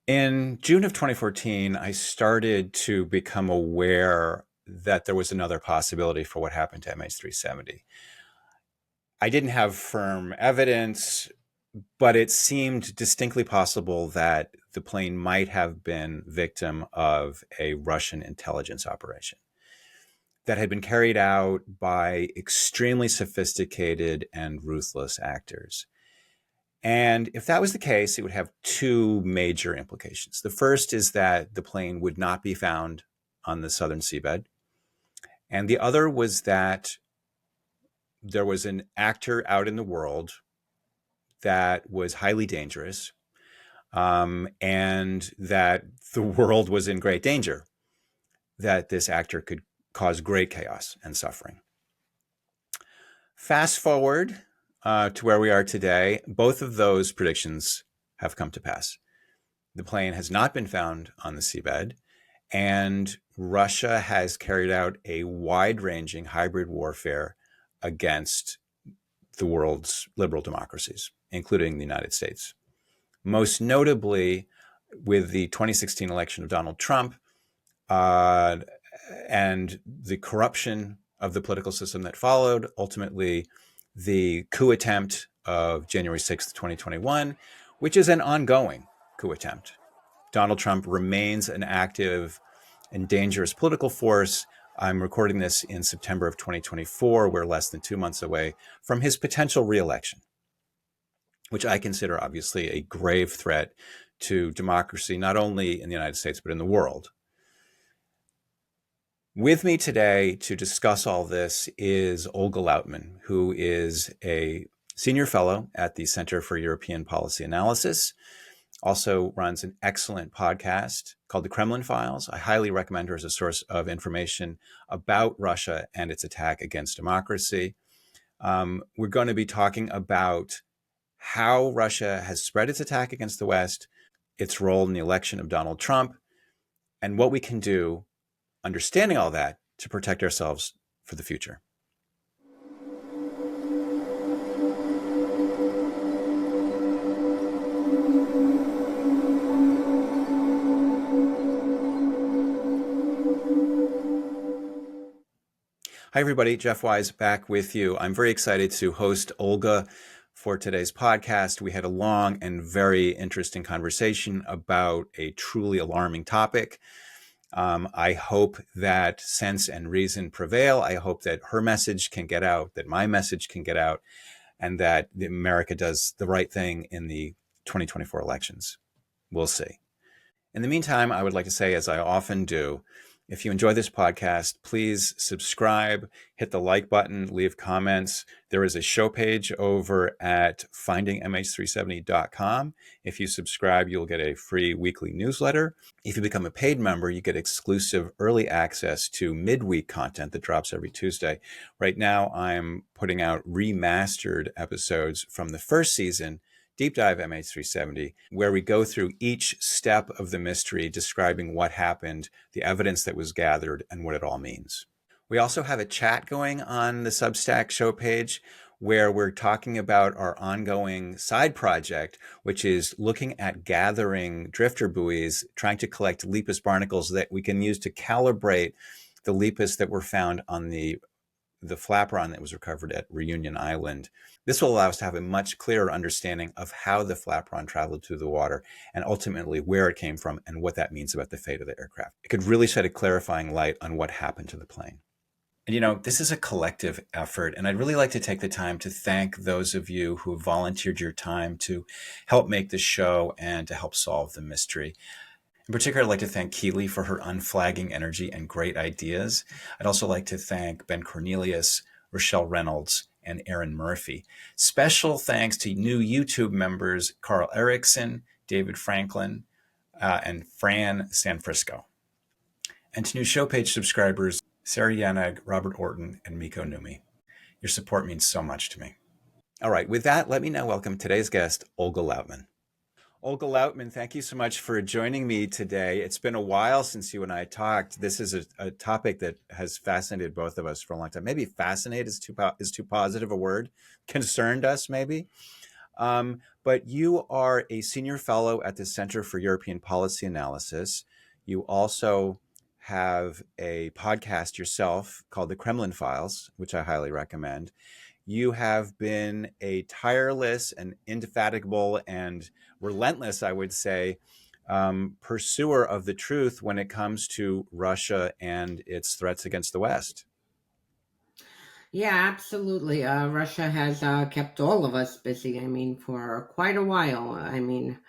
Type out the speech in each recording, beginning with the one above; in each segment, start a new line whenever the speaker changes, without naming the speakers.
In June of 2014, I started to become aware that there was another possibility for what happened to MH370. I didn't have firm evidence, but it seemed distinctly possible that the plane might have been victim of a Russian intelligence operation that had been carried out by extremely sophisticated and ruthless actors. And if that was the case, it would have two major implications. The first is that the plane would not be found on the southern seabed. And the other was that there was an actor out in the world that was highly dangerous, and that the world was in great danger, that this actor could cause great chaos and suffering. Fast forward to where we are today, both of those predictions have come to pass. The plane has not been found on the seabed, and Russia has carried out a wide-ranging hybrid warfare against the world's liberal democracies, including the United States. Most notably, with the 2016 election of Donald Trump and the corruption of the political system that followed, ultimately the coup attempt of January 6th, 2021, which is an ongoing coup attempt. Donald Trump remains an active and dangerous political force. I'm recording this in September of 2024. We're less than 2 months away from his potential reelection, which I consider obviously a grave threat to democracy, not only in the United States, but in the world. With me today to discuss all this is Olga Lautman, who is a senior fellow at the Center for European Policy Analysis, also runs an excellent podcast called The Kremlin Files. I highly recommend her as a source of information about Russia and its attack against democracy. We're going to be talking about how Russia has spread its attack against the West, its role in the election of Donald Trump, and what we can do, understanding all that, to protect ourselves for the future. Hi, everybody. Jeff Wise back with you. I'm very excited to host Olga for today's podcast. We had a long and very interesting conversation about a truly alarming topic. I hope that sense and reason prevail. I hope that her message can get out, that my message can get out, and that America does the right thing in the 2024 elections. We'll see. In the meantime, I would like to say, as I often do, if you enjoy this podcast, please subscribe, hit the like button, leave comments. There is a show page over at findingmh370.com. If you subscribe, you'll get a free weekly newsletter. If you become a paid member, you get exclusive early access to midweek content that drops every Tuesday. Right now, I'm putting out remastered episodes from the first season, Deep Dive MH370, where we go through each step of the mystery, describing what happened, the evidence that was gathered, and what it all means. We also have a chat going on the Substack show page where we're talking about our ongoing side project, which is looking at gathering drifter buoys, trying to collect Lepus barnacles that we can use to calibrate the Lepus that were found on the flaperon that was recovered at Reunion Island. This will allow us to have a much clearer understanding of how the flaperon traveled through the water and ultimately where it came from and what that means about the fate of the aircraft. It could really shed a clarifying light on what happened to the plane. And this is a collective effort, and I'd really like to take the time to thank those of you who volunteered your time to help make the show and to help solve the mystery. In particular, I'd like to thank Keely for her unflagging energy and great ideas. I'd also like to thank Ben Cornelius, Rochelle Reynolds, and Aaron Murphy. Special thanks to new YouTube members, Carl Erickson, David Franklin, and Fran Sanfrisco. And to new show page subscribers, Sarah Yanag, Robert Orton, and Miko Numi. Your support means so much to me. All right, with that, let me now welcome today's guest, Olga Lautman. Olga Lautman, thank you so much for joining me today. It's been a while since you and I talked. This is a topic that has fascinated both of us for a long time. Maybe fascinate is too positive a word. Concerned us, maybe. But you are a senior fellow at the Center for European Policy Analysis. You also have a podcast yourself called The Kremlin Files, which I highly recommend. You have been a tireless and indefatigable and relentless, I would say, pursuer of the truth when it comes to Russia and its threats against the West.
Yeah, absolutely. Russia has kept all of us busy. I mean, for quite a while. I mean,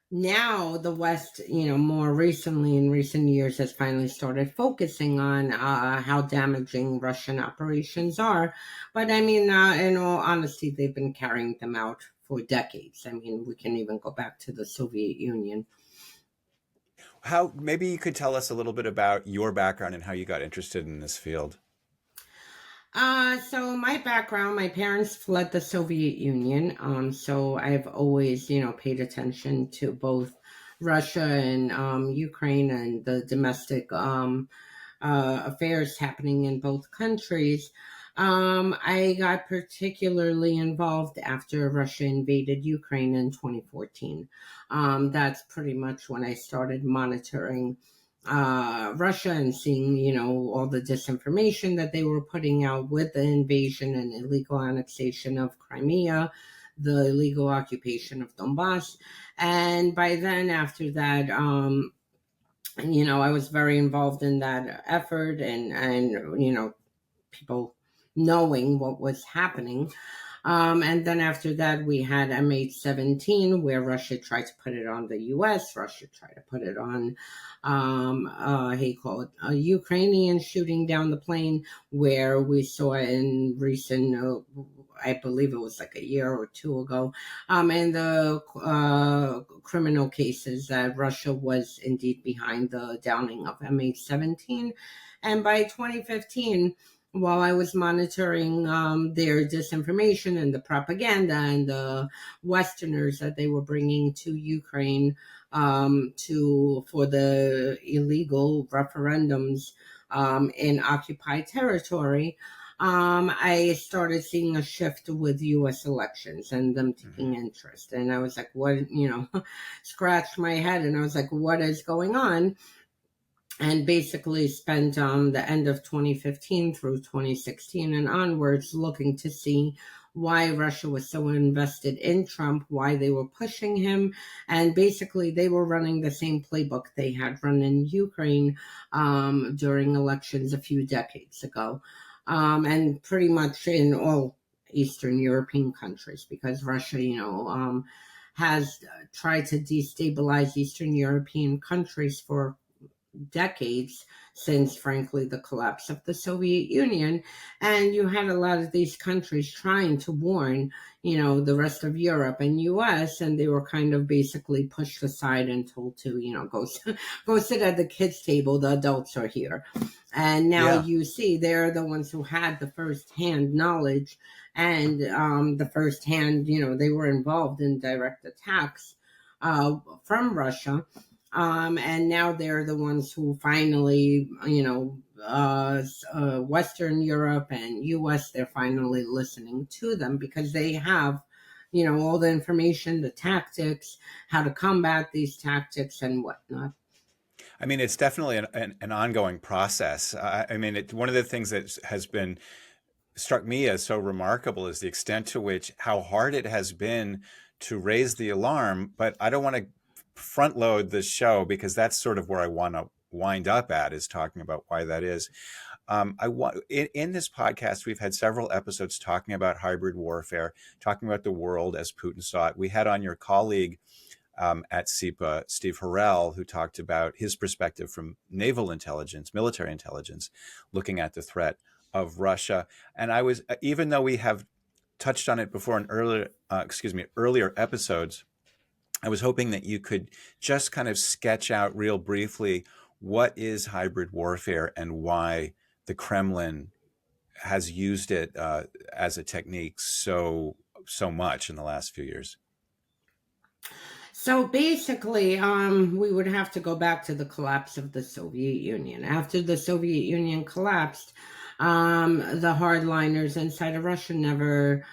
now the West, more recently in recent years, has finally started focusing on how damaging Russian operations are. But I mean, in all honesty, they've been carrying them out for decades. I mean, we can even go back to the Soviet Union.
How maybe you could tell us a little bit about your background and how you got interested in this field.
So my background, my parents fled the Soviet Union. So I've always, paid attention to both Russia and Ukraine and the domestic affairs happening in both countries. I got particularly involved after Russia invaded Ukraine in 2014. That's pretty much when I started monitoring Russia and seeing, all the disinformation that they were putting out with the invasion and illegal annexation of Crimea, the illegal occupation of Donbass. And by then, after that, I was very involved in that effort and people knowing what was happening. And then after that, we had MH370, where Russia tried to put it on the US. Russia tried to put it on, how you call it, a Ukrainian shooting down the plane, where we saw in recent, I believe it was like a year or two ago, and the criminal cases that Russia was indeed behind the downing of MH17. And by 2015, while I was monitoring their disinformation and the propaganda and the Westerners that they were bringing to Ukraine for the illegal referendums in occupied territory, I started seeing a shift with U.S. elections and them taking interest. And I was like, what, scratched my head and I was like, what is going on? And basically spent the end of 2015 through 2016 and onwards looking to see why Russia was so invested in Trump, why they were pushing him. And basically, they were running the same playbook they had run in Ukraine during elections a few decades ago. And pretty much in all Eastern European countries, because Russia, has tried to destabilize Eastern European countries for decades since, frankly, the collapse of the Soviet Union. And you had a lot of these countries trying to warn, the rest of Europe and US, and they were kind of basically pushed aside and told to, go sit at the kids' table. The adults are here. And now
Yeah.
you see they're the ones who had the first-hand knowledge and the first-hand, they were involved in direct attacks from Russia. And now they're the ones who finally, Western Europe and US, they're finally listening to them because they have, all the information, the tactics, how to combat these tactics and whatnot.
I mean, it's definitely an ongoing process. I mean, one of the things that has been struck me as so remarkable is the extent to which how hard it has been to raise the alarm. But I don't want to front load the show because that's sort of where I want to wind up at, is talking about why that is. I want in this podcast, we've had several episodes talking about hybrid warfare, talking about the world as Putin saw it. We had on your colleague at SIPA, Steve Harrell, who talked about his perspective from naval intelligence, military intelligence, looking at the threat of Russia. And I was, even though we have touched on it before in earlier episodes, I was hoping that you could just kind of sketch out real briefly what is hybrid warfare and why the Kremlin has used it as a technique so much in the last few years.
So basically, we would have to go back to the collapse of the Soviet Union. After the Soviet Union collapsed, the hardliners inside of Russia never,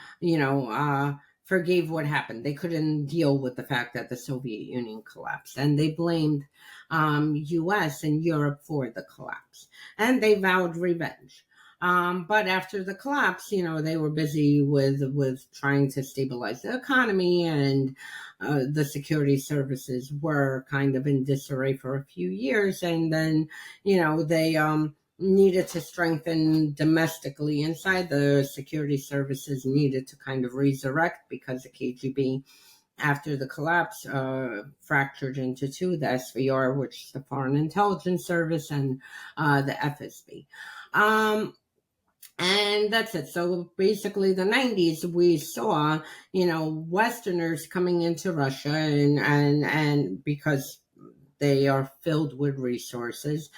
forgave what happened. They couldn't deal with the fact that the Soviet Union collapsed, and they blamed U.S. and Europe for the collapse, and they vowed revenge. But after the collapse, they were busy with trying to stabilize the economy, and the security services were kind of in disarray for a few years, and then they needed to strengthen domestically inside. The security services needed to kind of resurrect because the KGB, after the collapse, fractured into two: the SVR, which is the Foreign Intelligence Service, and the FSB. And that's it. So basically, the 90s, we saw, Westerners coming into Russia, and because they are filled with resources,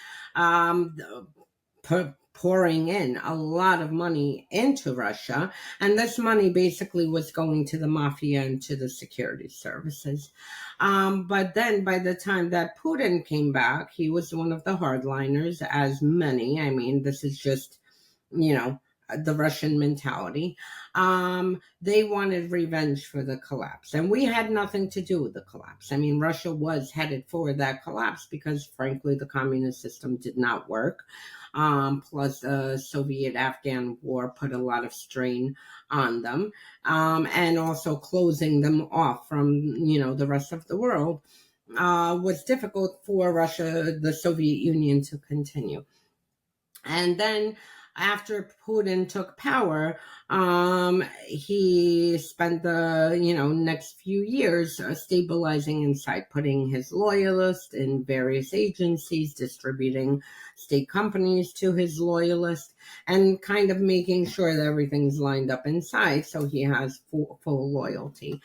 pouring in a lot of money into Russia. And this money basically was going to the mafia and to the security services. But then by the time that Putin came back, he was one of the hardliners, as many. I mean, this is just, the Russian mentality. They wanted revenge for the collapse, and we had nothing to do with the collapse. I mean, Russia was headed for that collapse because, frankly, the communist system did not work. Plus, the Soviet-Afghan war put a lot of strain on them, and also closing them off from, the rest of the world was difficult for Russia, the Soviet Union, to continue. And then after Putin took power, he spent the next few years stabilizing inside, putting his loyalists in various agencies, distributing state companies to his loyalists, and kind of making sure that everything's lined up inside so he has full loyalty.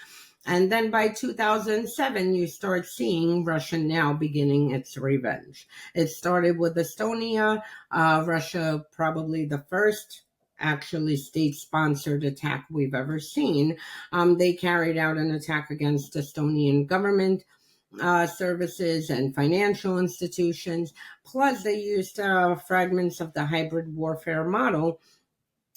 And then by 2007, you start seeing Russia now beginning its revenge. It started with Estonia. Russia, probably the first actually state-sponsored attack we've ever seen. They carried out an attack against Estonian government services and financial institutions. Plus, they used fragments of the hybrid warfare model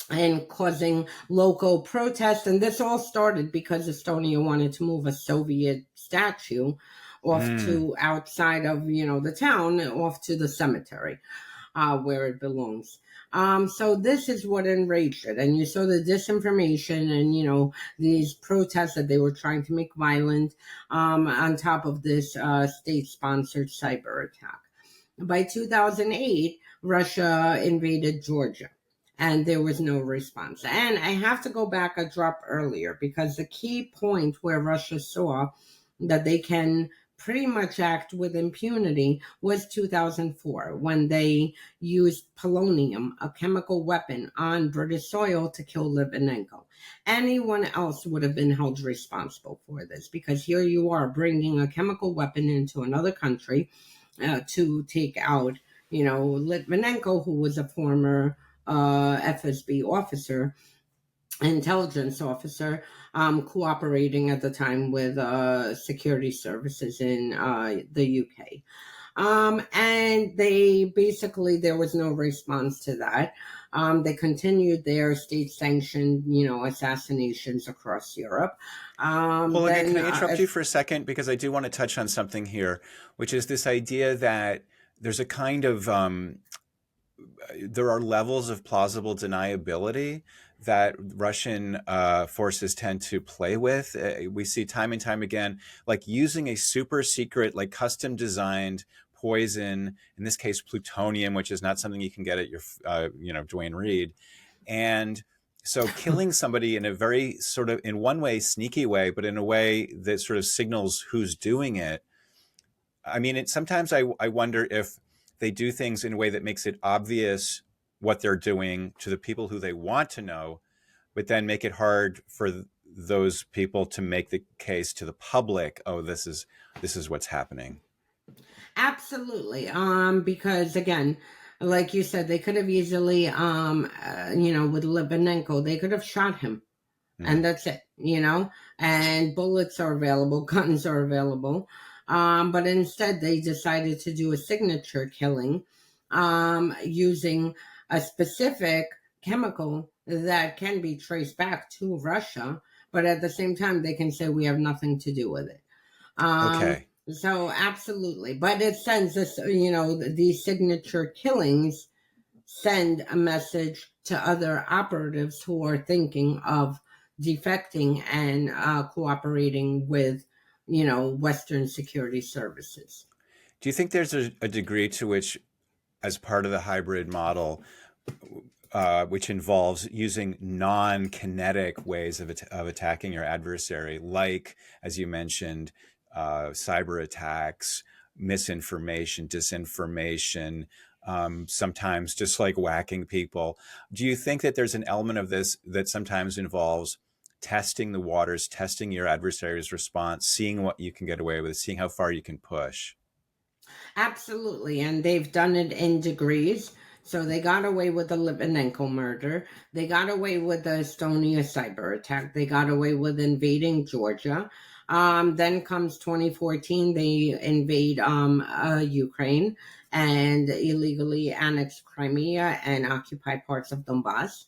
and causing local protests. And this all started because Estonia wanted to move a Soviet statue off to outside of, the town, off to the cemetery where it belongs. So this is what enraged it. And you saw the disinformation and, these protests that they were trying to make violent on top of this state-sponsored cyber attack. By 2008, Russia invaded Georgia. And there was no response. And I have to go back a drop earlier because the key point where Russia saw that they can pretty much act with impunity was 2004, when they used polonium, a chemical weapon, on British soil to kill Litvinenko. Anyone else would have been held responsible for this, because here you are bringing a chemical weapon into another country to take out, Litvinenko, who was a former FSB officer, intelligence officer, cooperating at the time with security services in the UK. And there was no response to that. They continued their state-sanctioned, assassinations across Europe.
Well, again, can I interrupt you for a second? Because I do want to touch on something here, which is this idea that there's a kind of there are levels of plausible deniability that Russian forces tend to play with. We see time and time again, like using a super secret, like custom designed poison, in this case, plutonium, which is not something you can get at your, Duane Reade. And so killing somebody in a very sort of, in one way, sneaky way, but in a way that sort of signals who's doing it. I mean, sometimes I wonder if they do things in a way that makes it obvious what they're doing to the people who they want to know, but then make it hard for those people to make the case to the public. Oh, this is what's happening.
Absolutely. Because again, like you said, they could have easily, with Litvinenko, they could have shot him. And that's it, and bullets are available, guns are available. But instead, they decided to do a signature killing using a specific chemical that can be traced back to Russia, but at the same time, they can say we have nothing to do with it.
Okay.
So absolutely, but it sends us, these signature killings send a message to other operatives who are thinking of defecting and cooperating with, Western security services.
Do you think there's a degree to which, as part of the hybrid model, which involves using non-kinetic ways of attacking your adversary, like, as you mentioned, cyber attacks, misinformation, disinformation, sometimes just like whacking people. Do you think that there's an element of this that sometimes involves testing the waters, testing your adversary's response, seeing what you can get away with, seeing how far you can push?
Absolutely, and they've done it in degrees. So they got away with the Litvinenko murder. They got away with the Estonia cyber attack. They got away with invading Georgia. Then comes 2014. They invade Ukraine and illegally annex Crimea and occupy parts of Donbass.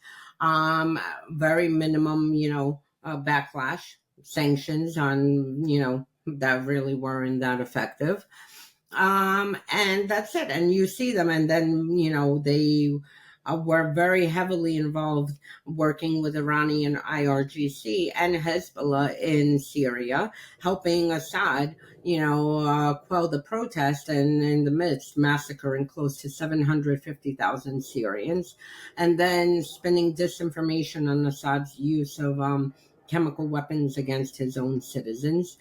Very minimum, backlash, sanctions on, that really weren't that effective. And that's it. And you see them, and then they were very heavily involved working with Iranian IRGC and Hezbollah in Syria, helping Assad, quell the protest, and in the midst massacring close to 750,000 Syrians, and then spinning disinformation on Assad's use of chemical weapons against his own citizens.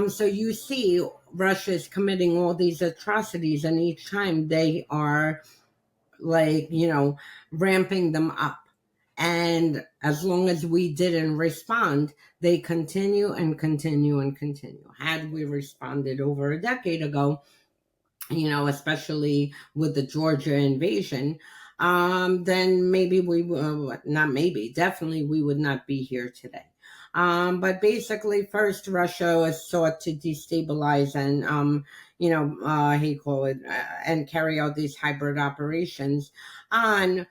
So you see Russia is committing all these atrocities, and each time they are like, ramping them up. And as long as we didn't respond, they continue and continue and continue. Had we responded over a decade ago, especially with the Georgia invasion, then maybe not maybe, definitely we would not be here today. But basically, first Russia was sought to destabilize and, how you call it, and carry out these hybrid operations on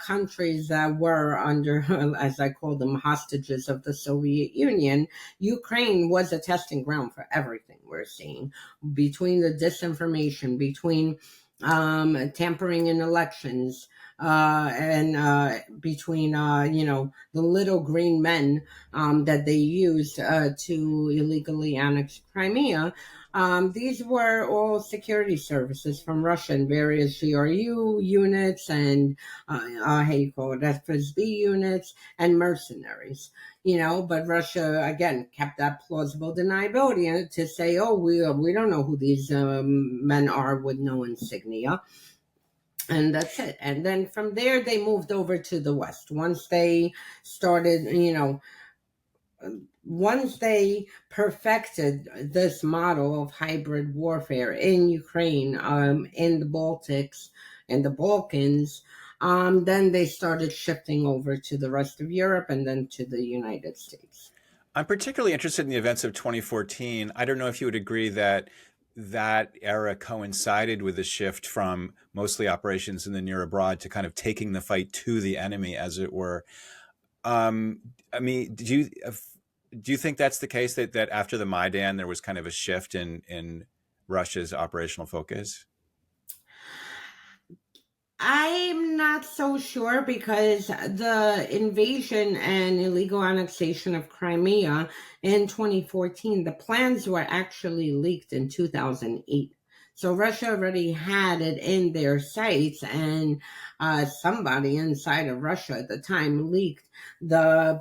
countries that were under, as I call them, hostages of the Soviet Union. Ukraine was a testing ground for everything we're seeing, between the disinformation, between tampering in elections, and between, the little green men that they used to illegally annex Crimea. These were all security services from Russia and various GRU units and, how you call it, FSB units and mercenaries. But Russia, again, kept that plausible deniability to say, oh, we don't know who these men are with no insignia. And that's it. And then from there, they moved over to the West. Once they started, once they perfected this model of hybrid warfare in Ukraine, in the Baltics, in the Balkans, then they started shifting over to the rest of Europe and then to the United States.
I'm particularly interested in the events of 2014. I don't know if you would agree that that era coincided with the shift from mostly operations in the near abroad to kind of taking the fight to the enemy, as it were. I mean, do you think that's the case, that after the Maidan there was kind of a shift in Russia's operational focus?
I'm not so sure, because the invasion and illegal annexation of Crimea in 2014, the plans were actually leaked in 2008. So Russia already had it in their sights, and somebody inside of Russia at the time leaked the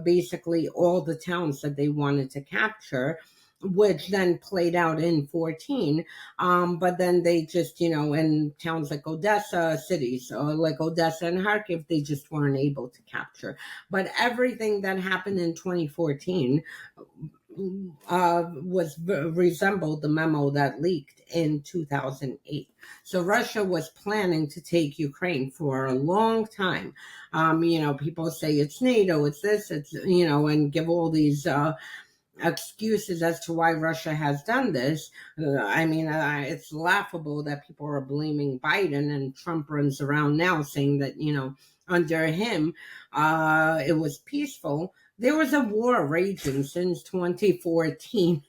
basically all the towns that they wanted to capture, which then played out in 14. But then they just, in towns like Odessa, cities like Odessa and Kharkiv, they just weren't able to capture. But everything that happened in 2014 resembled the memo that leaked in 2008. So Russia was planning to take Ukraine for a long time. People say it's NATO, it's this, it's, and give all these excuses as to why Russia has done this. It's laughable that people are blaming Biden, and Trump runs around now saying that, under him, it was peaceful. There was a war raging since 2014.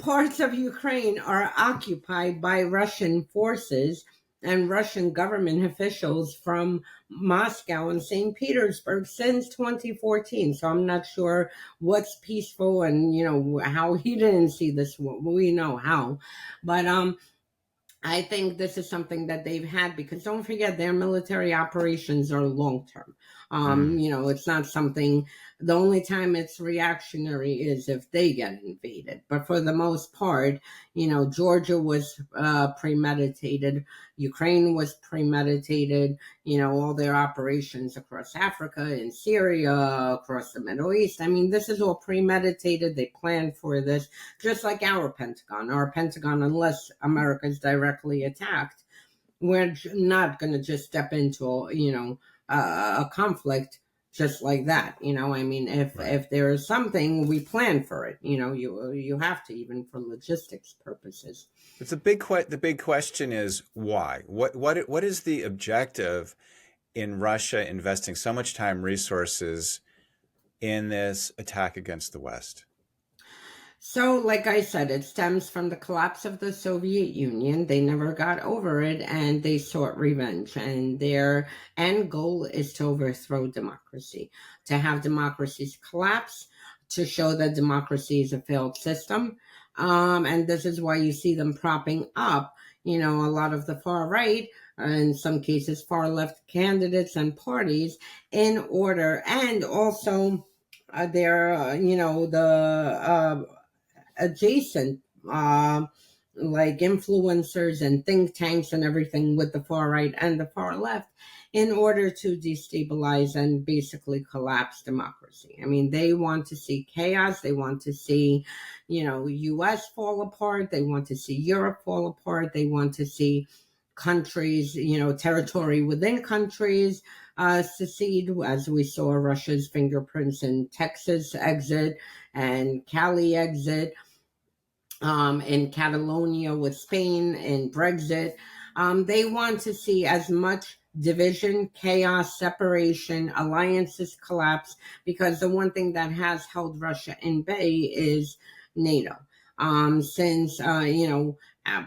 Parts of Ukraine are occupied by Russian forces and Russian government officials from Moscow and St. Petersburg since 2014. So I'm not sure what's peaceful and how he didn't see this. We know how, but I think this is something that they've had because don't forget their military operations are long term.
Mm.
It's not something, the only time it's reactionary is if they get invaded. But for the most part, Georgia was premeditated, Ukraine was premeditated, all their operations across Africa and Syria, across the Middle East. I mean, this is all premeditated. They planned for this, just like our Pentagon. Our Pentagon, unless America is directly attacked, we're not going to just step into, a conflict just like that. I mean,
Right.
if there is something, we plan for it. You have to, even for logistics purposes.
It's a the big question is why? What is the objective in Russia investing so much time, resources in this attack against the West?
So, like I said, it stems from the collapse of the Soviet Union. They never got over it and they sought revenge. And their end goal is to overthrow democracy, to have democracies collapse, to show that democracy is a failed system. And this is why you see them propping up, a lot of the far right, in some cases, far left candidates and parties in order, and also the adjacent, like influencers and think tanks and everything with the far right and the far left in order to destabilize and basically collapse democracy. I mean, they want to see chaos. They want to see, US fall apart. They want to see Europe fall apart. They want to see countries, territory within countries secede, as we saw Russia's fingerprints in Texas exit and Cali exit, in Catalonia with Spain and Brexit. They want to see as much division, chaos, separation, alliances collapse, because the one thing that has held Russia in bay is NATO. Since,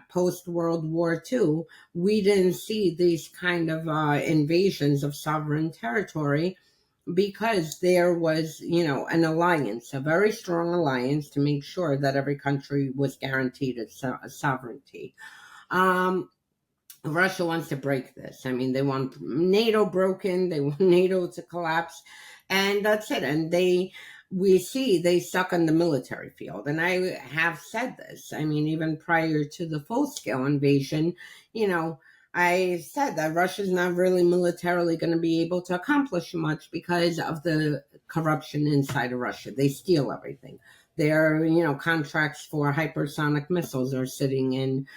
post World War II, we didn't see these kind of invasions of sovereign territory because there was, an alliance, a very strong alliance to make sure that every country was guaranteed its sovereignty. Um, Russia wants to break this. I mean, they want NATO broken, they want NATO to collapse, and that's it. And we see they suck on the military field. And I have said this. I mean, even prior to the full scale invasion, you know, I said that Russia's not really militarily going to be able to accomplish much because of the corruption inside of Russia. They steal everything. Their, contracts for hypersonic missiles are sitting in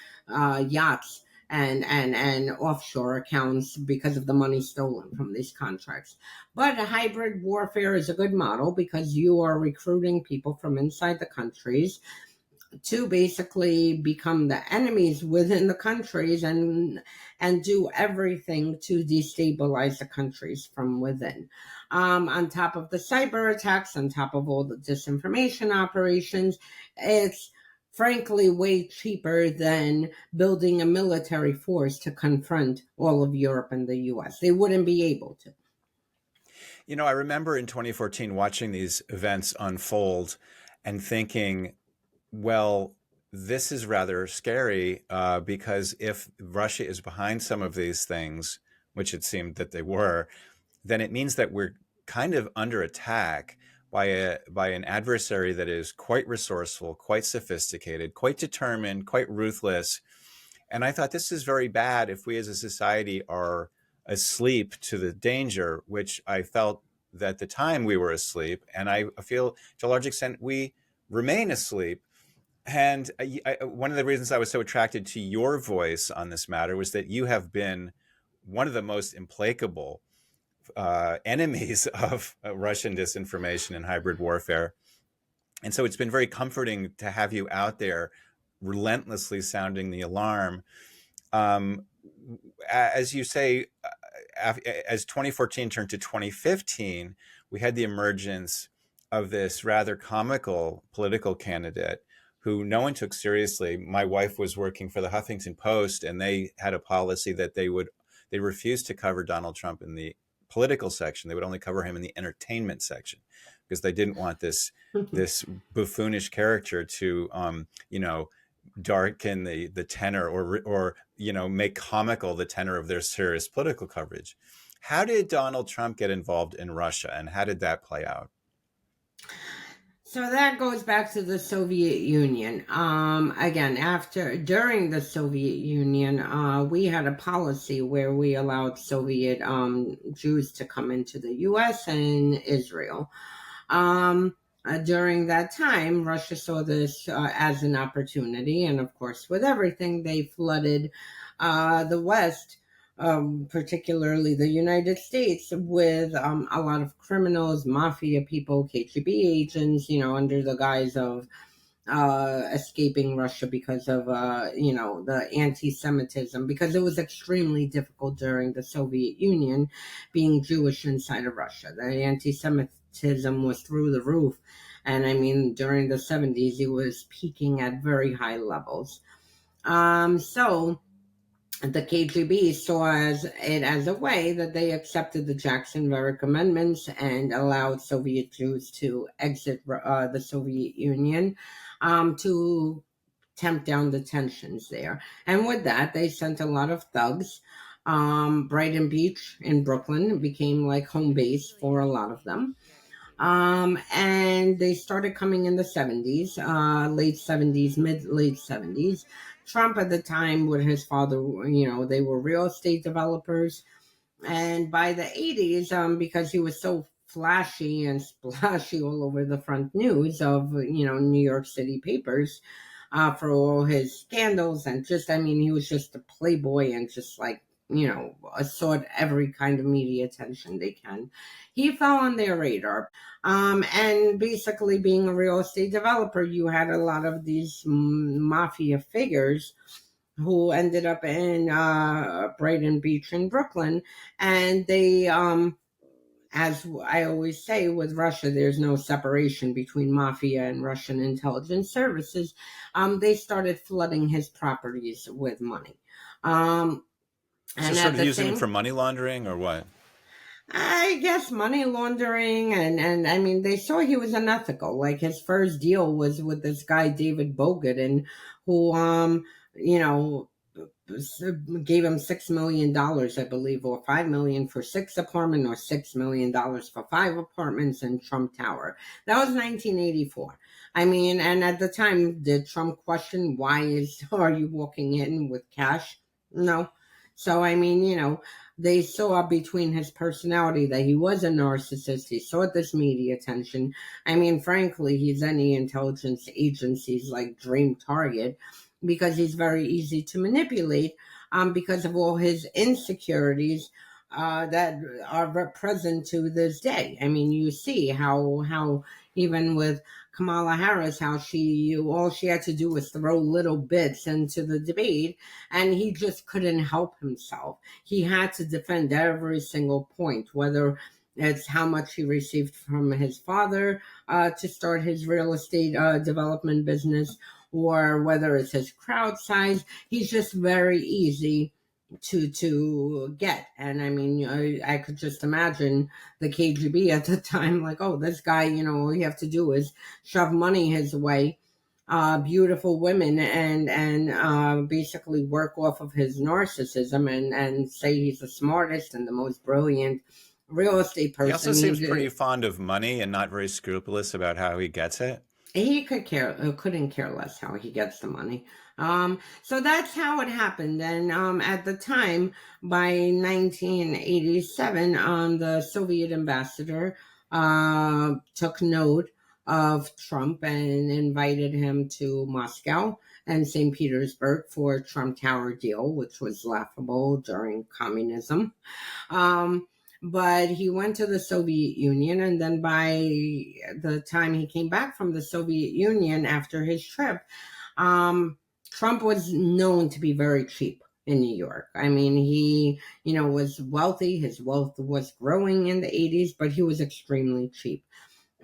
yachts and offshore accounts because of the money stolen from these contracts. But a hybrid warfare is a good model because you are recruiting people from inside the countries to basically become the enemies within the countries and do everything to destabilize the countries from within. On top of the cyber attacks, on top of all the disinformation operations, it's frankly way cheaper than building a military force to confront all of Europe and the US. They wouldn't be able to.
I remember in 2014 watching these events unfold and thinking, well, this is rather scary because if Russia is behind some of these things, which it seemed that they were, then it means that we're kind of under attack by an adversary that is quite resourceful, quite sophisticated, quite determined, quite ruthless. And I thought this is very bad if we as a society are asleep to the danger, which I felt that at the time we were asleep. And I feel to a large extent we remain asleep. And one of the reasons I was so attracted to your voice on this matter was that you have been one of the most implacable enemies of Russian disinformation and hybrid warfare. And so it's been very comforting to have you out there relentlessly sounding the alarm. Um, as you say, as 2014 turned to 2015, we had the emergence of this rather comical political candidate who no one took seriously. My wife was working for the Huffington Post, and they had a policy that they refused to cover Donald Trump in the political section. They would only cover him in the entertainment section because they didn't want this buffoonish character to darken the tenor or make comical the tenor of their serious political coverage. How did Donald Trump get involved in Russia, and how did that play out?
So that goes back to the Soviet Union. Again, during the Soviet Union, we had a policy where we allowed Soviet Jews to come into the U.S. and Israel. During that time, Russia saw this as an opportunity, and of course, with everything, they flooded the West, particularly the United States, with a lot of criminals, mafia people, KGB agents, under the guise of escaping Russia because of, the anti-Semitism, because it was extremely difficult during the Soviet Union being Jewish inside of Russia. The anti-Semitism was through the roof. And I mean, during the 70s, it was peaking at very high levels. So the KGB saw it as a way that they accepted the Jackson-Varick Amendments and allowed Soviet Jews to exit the Soviet Union to tamp down the tensions there. And with that, they sent a lot of thugs. Brighton Beach in Brooklyn became like home base for a lot of them. And they started coming in the 70s, late 70s, late 70s. Trump at the time with his father, they were real estate developers. And by the 80s, because he was so flashy and splashy all over the front news of, New York City papers, for all his scandals and he was just a playboy and just like, sought every kind of media attention they can. He fell on their radar. And basically, being a real estate developer, you had a lot of these mafia figures who ended up in Brighton Beach in Brooklyn. And they, as I always say, with Russia, there's no separation between mafia and Russian intelligence services. They started flooding his properties with money.
So
And
sort
at
of
the
using him
same
for money laundering or what?
I guess money laundering and I mean they saw he was unethical. Like his first deal was with this guy David Bogut and who you know gave him $6 million, I believe, or $5 million for 6 apartments, or $6 million for 5 apartments in Trump Tower. That was 1984. I mean, and at the time, did Trump question are you walking in with cash? No. So I mean, they saw between his personality that he was a narcissist. He sought this media attention. I mean, frankly, he's any intelligence agency's like dream target because he's very easy to manipulate because of all his insecurities that are present to this day. I mean, you see how even with Kamala Harris, how all she had to do was throw little bits into the debate, and he just couldn't help himself. He had to defend every single point, whether it's how much he received from his father to start his real estate development business, or whether it's his crowd size. He's just very easy to get. And I mean, I could just imagine the KGB at the time, like, oh, this guy, all you have to do is shove money his way, beautiful women, and basically work off of his narcissism and say he's the smartest and the most brilliant real estate
He also
person.
seems pretty fond of money and not very scrupulous about how he gets it.
He couldn't care less how he gets the money. So that's how it happened. And at the time, by 1987, the Soviet ambassador took note of Trump and invited him to Moscow and St. Petersburg for Trump Tower deal, which was laughable during communism. But he went to the Soviet Union, and then by the time he came back from the Soviet Union after his trip, Trump was known to be very cheap. in New York. I mean, he, was wealthy. His wealth was growing in the 80s, but he was extremely cheap.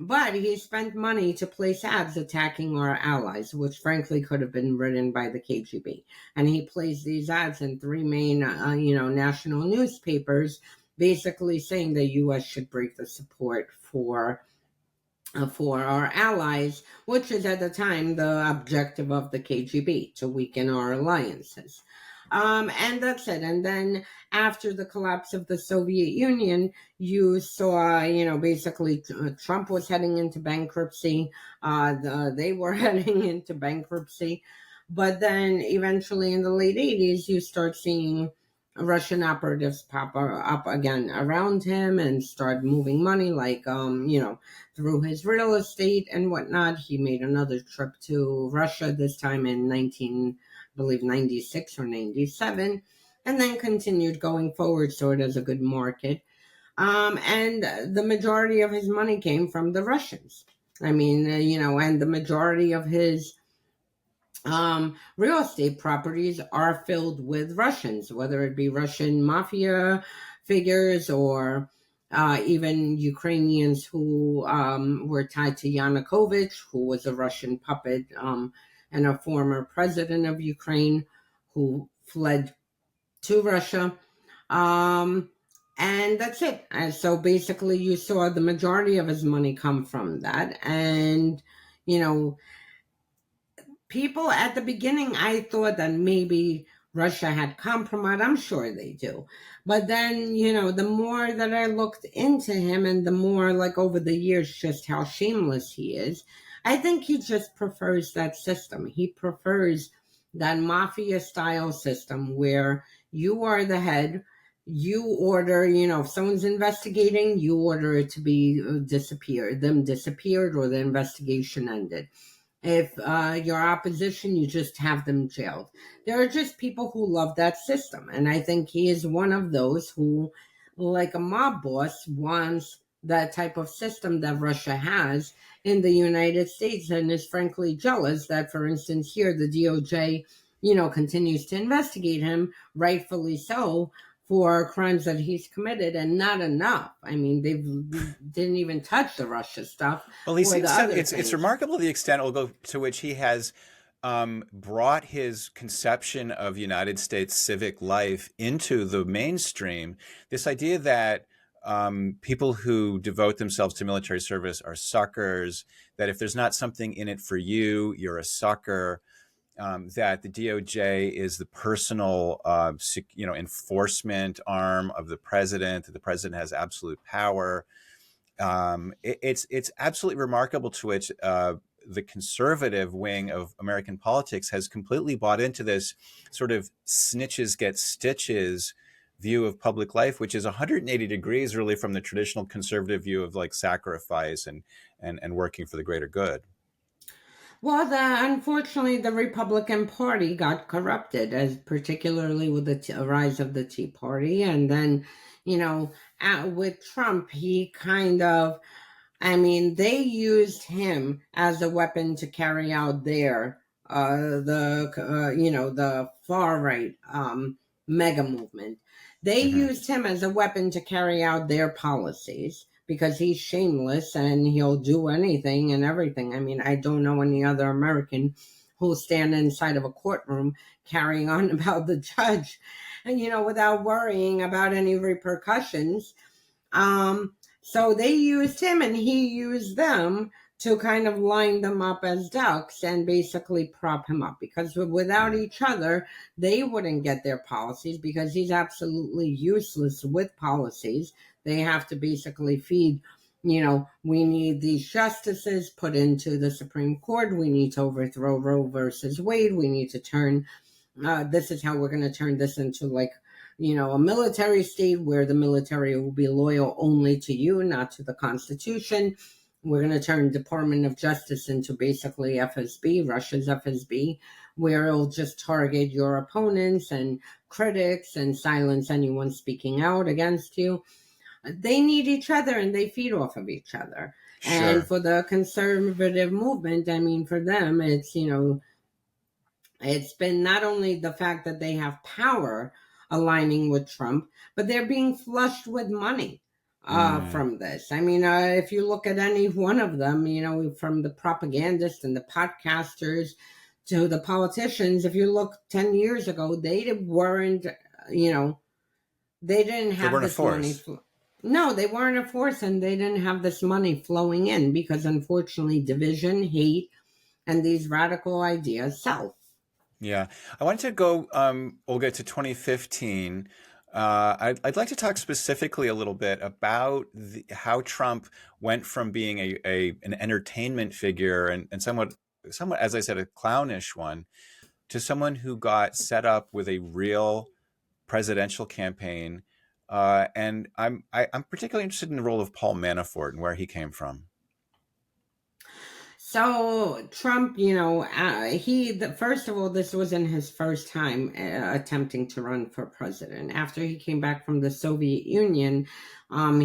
But he spent money to place ads attacking our allies, which frankly could have been written by the KGB. And he placed these ads in three main, national newspapers, basically saying the U.S. should break the support for our allies, which is at the time the objective of the KGB, to weaken our alliances. And that's it. And then after the collapse of the Soviet Union, you saw, basically Trump was heading into bankruptcy. They were heading into bankruptcy. But then eventually in the late 80s, you start seeing Russian operatives pop up again around him and start moving money, like, through his real estate and whatnot. He made another trip to Russia, this time in 96 or 97, and then continued going forward, so it is a good market. And the majority of his money came from the Russians. I mean, and the majority of his real estate properties are filled with Russians, whether it be Russian mafia figures or even Ukrainians who were tied to Yanukovych, who was a Russian puppet, and a former president of Ukraine who fled to Russia. And that's it. And so basically, you saw the majority of his money come from that. And, people at the beginning, I thought that maybe Russia had compromised. I'm sure they do. But then, the more that I looked into him and the more, like, over the years, just how shameless he is, I think he just prefers that system. He prefers that mafia style system where you are the head. You order, if someone's investigating, you order it to be disappeared, or the investigation ended. If your opposition, you just have them jailed. There are just people who love that system. And I think he is one of those who, like a mob boss, wants that type of system that Russia has in the United States, and is frankly jealous that, for instance, here the DOJ, continues to investigate him, rightfully so, for crimes that he's committed, and not enough. I mean, they didn't even touch the Russia stuff.
Well, he
Or the
seems
other
it's
things.
remarkable the extent to which he has brought his conception of United States civic life into the mainstream. This idea that people who devote themselves to military service are suckers, that if there's not something in it for you, you're a sucker. That the DOJ is the personal, enforcement arm of the president. That the president has absolute power. It's absolutely remarkable to which the conservative wing of American politics has completely bought into this sort of snitches get stitches view of public life, which is 180 degrees really from the traditional conservative view of like sacrifice and working for the greater good.
Well, unfortunately, the Republican Party got corrupted, as particularly with the rise of the Tea Party, and then, with Trump, he kind of, I mean, they used him as a weapon to carry out the far right mega movement. They
Mm-hmm.
used him as a weapon to carry out their policies because he's shameless and he'll do anything and everything. I mean, I don't know any other American who'll stand inside of a courtroom carrying on about the judge, and without worrying about any repercussions. So they used him and he used them to kind of line them up as ducks and basically prop him up, because without each other, they wouldn't get their policies, because he's absolutely useless with policies. They have to basically feed, we need these justices put into the Supreme Court. We need to overthrow Roe versus Wade. We need to turn, this is how we're going to turn this into like, a military state where the military will be loyal only to you, not to the Constitution. We're going to turn Department of Justice into basically FSB, Russia's FSB, where it'll just target your opponents and critics and silence anyone speaking out against you. They need each other and they feed off of each other. And
Sure.
for the conservative movement, I mean, for them, it's, It's been not only the fact that they have power aligning with Trump, but they're being flushed with money
Mm.
from this. I mean, if you look at any one of them, you know, from the propagandists and the podcasters to the politicians, if you look 10 years ago, they weren't, you know, they didn't
They
have
weren't a
this money.
force.
No, they weren't a force, and they didn't have this money flowing in because unfortunately, division, hate, and these radical ideas sell.
Yeah. I wanted to go, Olga, to 2015. I'd like to talk specifically a little bit about how Trump went from being an entertainment figure and somewhat, as I said, a clownish one, to someone who got set up with a real presidential campaign. And I'm particularly interested in the role of Paul Manafort and where he came from.
So Trump, you know, first of all, this wasn't his first time attempting to run for president. After he came back from the Soviet Union,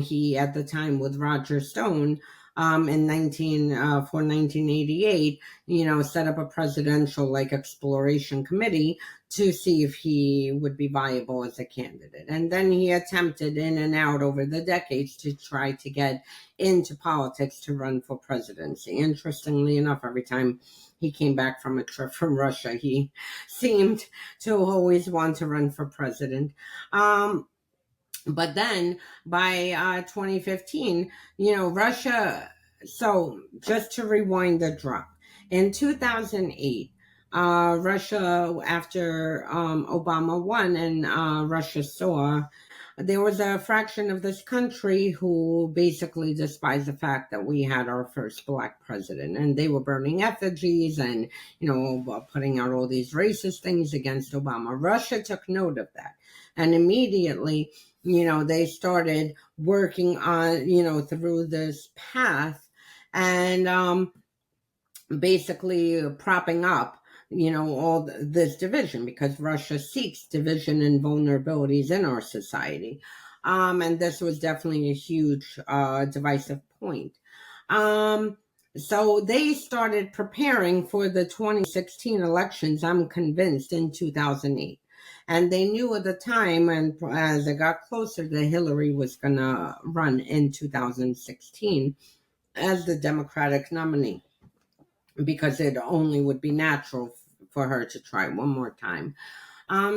he at the time with Roger Stone, in 1988, you know, set up a presidential like exploration committee to see if he would be viable as a candidate. And then he attempted in and out over the decades to try to get into politics to run for presidency. Interestingly enough, every time he came back from a trip from Russia, he seemed to always want to run for president. But then by 2015, you know, Russia. So just to rewind the drop, in 2008, Russia, after Obama won and Russia saw there was a fraction of this country who basically despised the fact that we had our first black president, and they were burning effigies and, you know, putting out all these racist things against Obama. Russia took note of that, and immediately, you know, they started working on, you know, through this path and basically propping up, you know, all this division because Russia seeks division and vulnerabilities in our society. And this was definitely a huge divisive point. Um, so they started preparing for the 2016 elections, I'm convinced, in 2008. And they knew at the time, and as it got closer, that Hillary was going to run in 2016 as the Democratic nominee because it only would be natural for her to try one more time.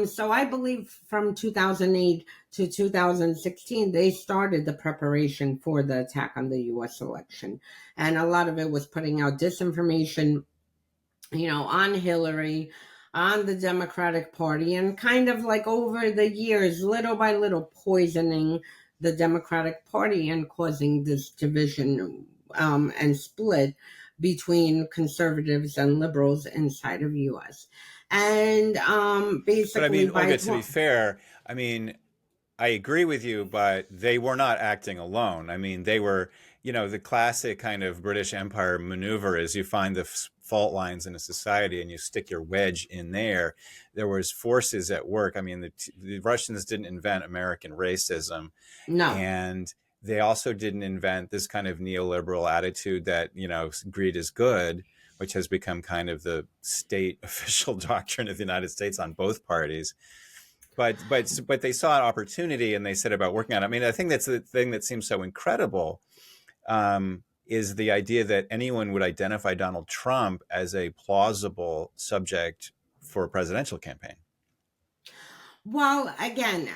So I believe from 2008 to 2016, they started the preparation for the attack on the US election. And a lot of it was putting out disinformation, you know, on Hillary, on the Democratic Party, and kind of like over the years, little by little, poisoning the Democratic Party and causing this division and split between conservatives and liberals inside of US. And
But I
basically
mean,
by
Olga, to be fair, I mean, I agree with you, but they were not acting alone. I mean, they were, the classic kind of British Empire maneuver is you find the fault lines in a society and you stick your wedge in there. There was forces at work. I mean, the Russians didn't invent American racism,
no.
and they also didn't invent this kind of neoliberal attitude that, greed is good, which has become kind of the state official doctrine of the United States on both parties. But they saw an opportunity and they set about working on it. I mean, I think that's the thing that seems so incredible, is the idea that anyone would identify Donald Trump as a plausible subject for a presidential campaign.
Well, again,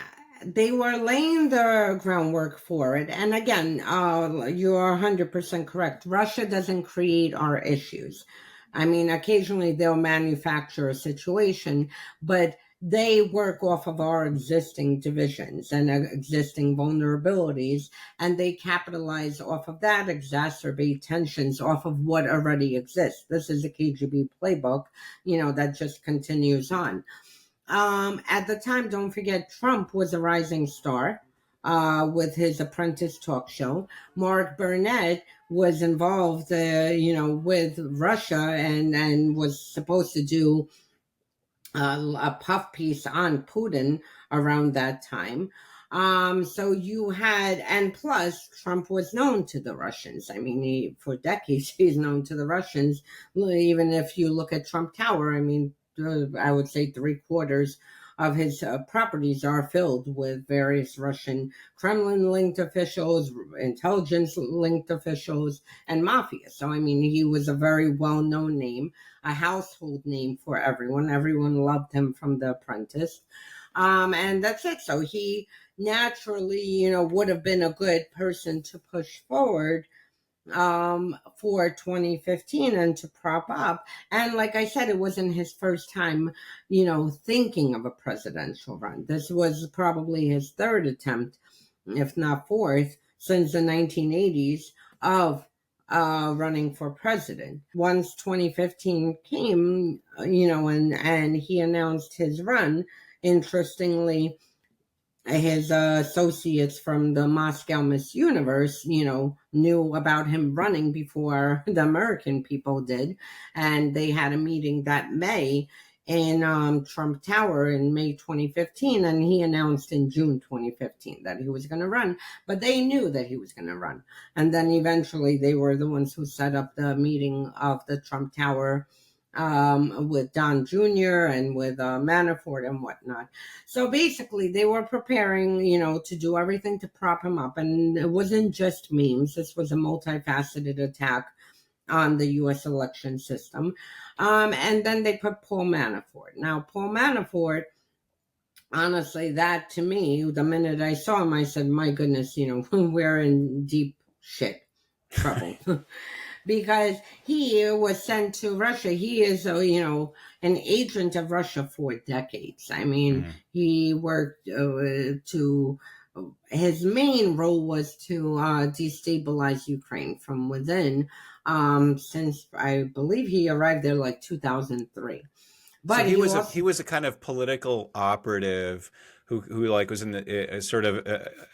they were laying the groundwork for it. And again, you're 100% correct. Russia doesn't create our issues. I mean, occasionally they'll manufacture a situation, but they work off of our existing divisions and existing vulnerabilities, and they capitalize off of that, exacerbate tensions off of what already exists. This is a KGB playbook, that just continues on. At the time, don't forget, Trump was a rising star with his Apprentice talk show. Mark Burnett was involved, with Russia and was supposed to do a puff piece on Putin around that time. So you had, and plus, Trump was known to the Russians. I mean, for decades, he's known to the Russians. Even if you look at Trump Tower, I mean, I would say 3/4 of his properties are filled with various Russian Kremlin linked officials, intelligence linked officials, and mafia. So, I mean, he was a very well known name, a household name for everyone. Everyone loved him from The Apprentice. And that's it. So he naturally, would have been a good person to push forward for 2015 and to prop up. And like I said, it wasn't his first time, thinking of a presidential run. This was probably his third attempt, if not fourth, since the 1980s of running for president. Once 2015 came, and he announced his run, interestingly, his associates from the Moscow Miss Universe, knew about him running before the American people did. And they had a meeting that May in Trump Tower in May 2015. And he announced in June 2015 that he was going to run. But they knew that he was going to run. And then eventually they were the ones who set up the meeting of the Trump Tower with Don Jr. and with Manafort and whatnot. So basically, they were preparing, to do everything to prop him up. And it wasn't just memes. This was a multifaceted attack on the U.S. election system. And then they put Paul Manafort. Now, Paul Manafort, honestly, that to me, the minute I saw him, I said, my goodness, we're in deep shit trouble. Because he was sent to Russia. He is, an agent of Russia for decades. I mean, he worked his main role was to destabilize Ukraine from within, since I believe he arrived there like 2003.
But so he was a kind of political operative who like was in the sort of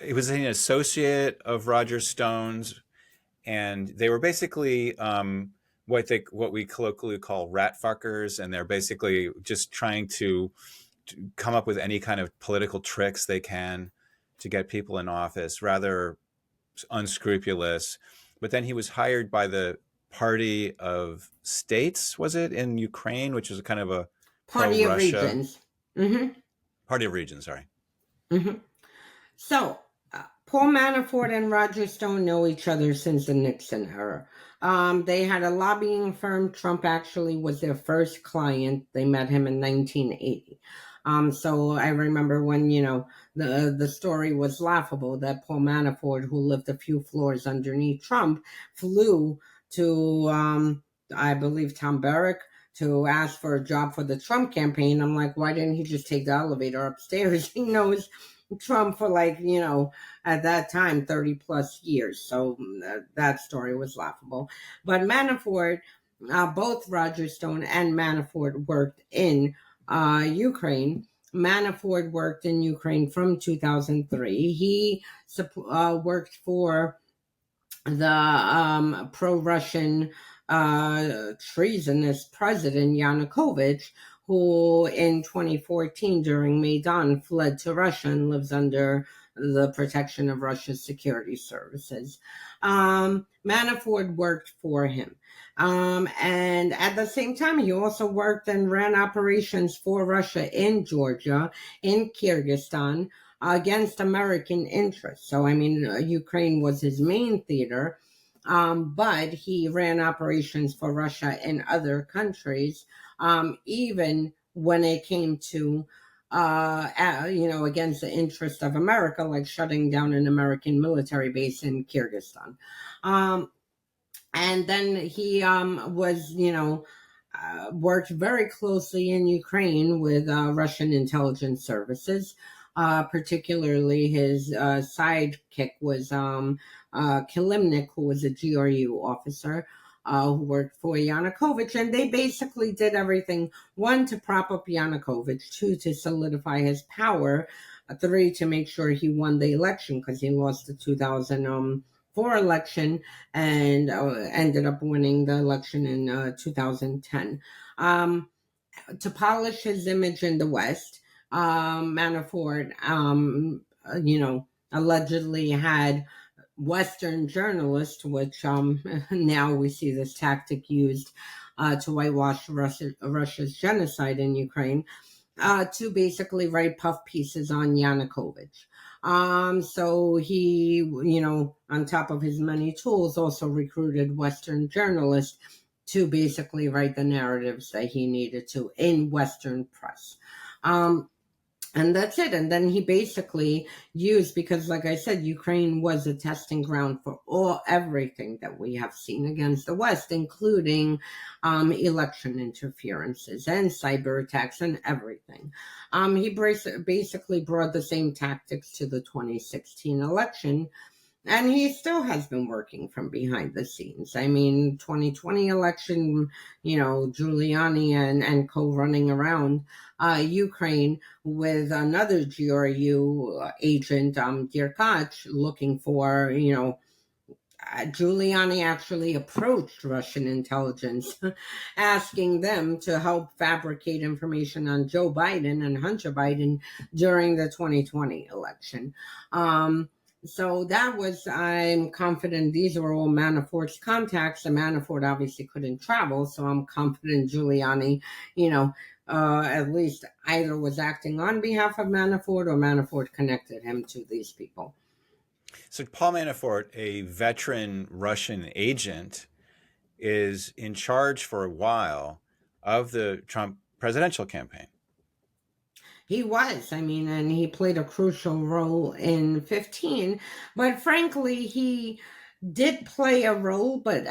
he was an associate of Roger Stone's. And they were basically what we colloquially call rat fuckers, and they're basically just trying to come up with any kind of political tricks they can to get people in office, rather unscrupulous. But then he was hired by the Party of States, was it, in Ukraine, which is a kind of a
Party of
pro-Russia
Regions. Mm-hmm.
Party of Regions, sorry.
Mm-hmm. So, Paul Manafort and Roger Stone know each other since the Nixon era. They had a lobbying firm. Trump actually was their first client. They met him in 1980. So I remember when, the story was laughable that Paul Manafort, who lived a few floors underneath Trump, flew to, I believe, Tom Barrack to ask for a job for the Trump campaign. I'm like, why didn't he just take the elevator upstairs? He knows Trump for at that time, 30 plus years. So that story was laughable. But Manafort, both Roger Stone and Manafort worked in Ukraine. Manafort worked in Ukraine from 2003. He worked for the pro-Russian treasonous president Yanukovych, who in 2014 during Maidan fled to Russia and lives under the protection of Russia's security services. Manafort worked for him. And at the same time, he also worked and ran operations for Russia in Georgia, in Kyrgyzstan, against American interests. So, I mean, Ukraine was his main theater. But he ran operations for Russia in other countries, even when it came to, against the interest of America, like shutting down an American military base in Kyrgyzstan. And then he was, worked very closely in Ukraine with Russian intelligence services. Particularly his sidekick was Kilimnik, who was a GRU officer who worked for Yanukovych. And they basically did everything, one, to prop up Yanukovych, two, to solidify his power, three, to make sure he won the election, because he lost the 2004 election and ended up winning the election in 2010. To polish his image in the West, Manafort, allegedly had Western journalists, which now we see this tactic used to whitewash Russia's genocide in Ukraine, to basically write puff pieces on Yanukovych. So he, on top of his many tools, also recruited Western journalists to basically write the narratives that he needed to in Western press. And that's it. And then he basically used, because like I said, Ukraine was a testing ground for everything that we have seen against the West, including election interferences and cyber attacks and everything. He basically brought the same tactics to the 2016 election, and he still has been working from behind the scenes. I mean, 2020 election, Giuliani and co running around Ukraine with another GRU agent, Dirkach, looking for, Giuliani actually approached Russian intelligence, asking them to help fabricate information on Joe Biden and Hunter Biden during the 2020 election. So that was, I'm confident these were all Manafort's contacts. And Manafort obviously couldn't travel, so I'm confident Giuliani, at least either was acting on behalf of Manafort or Manafort connected him to these people.
So Paul Manafort, a veteran Russian agent, is in charge for a while of the Trump presidential campaign.
He was, and he played a crucial role in 15, but frankly, he did play a role, but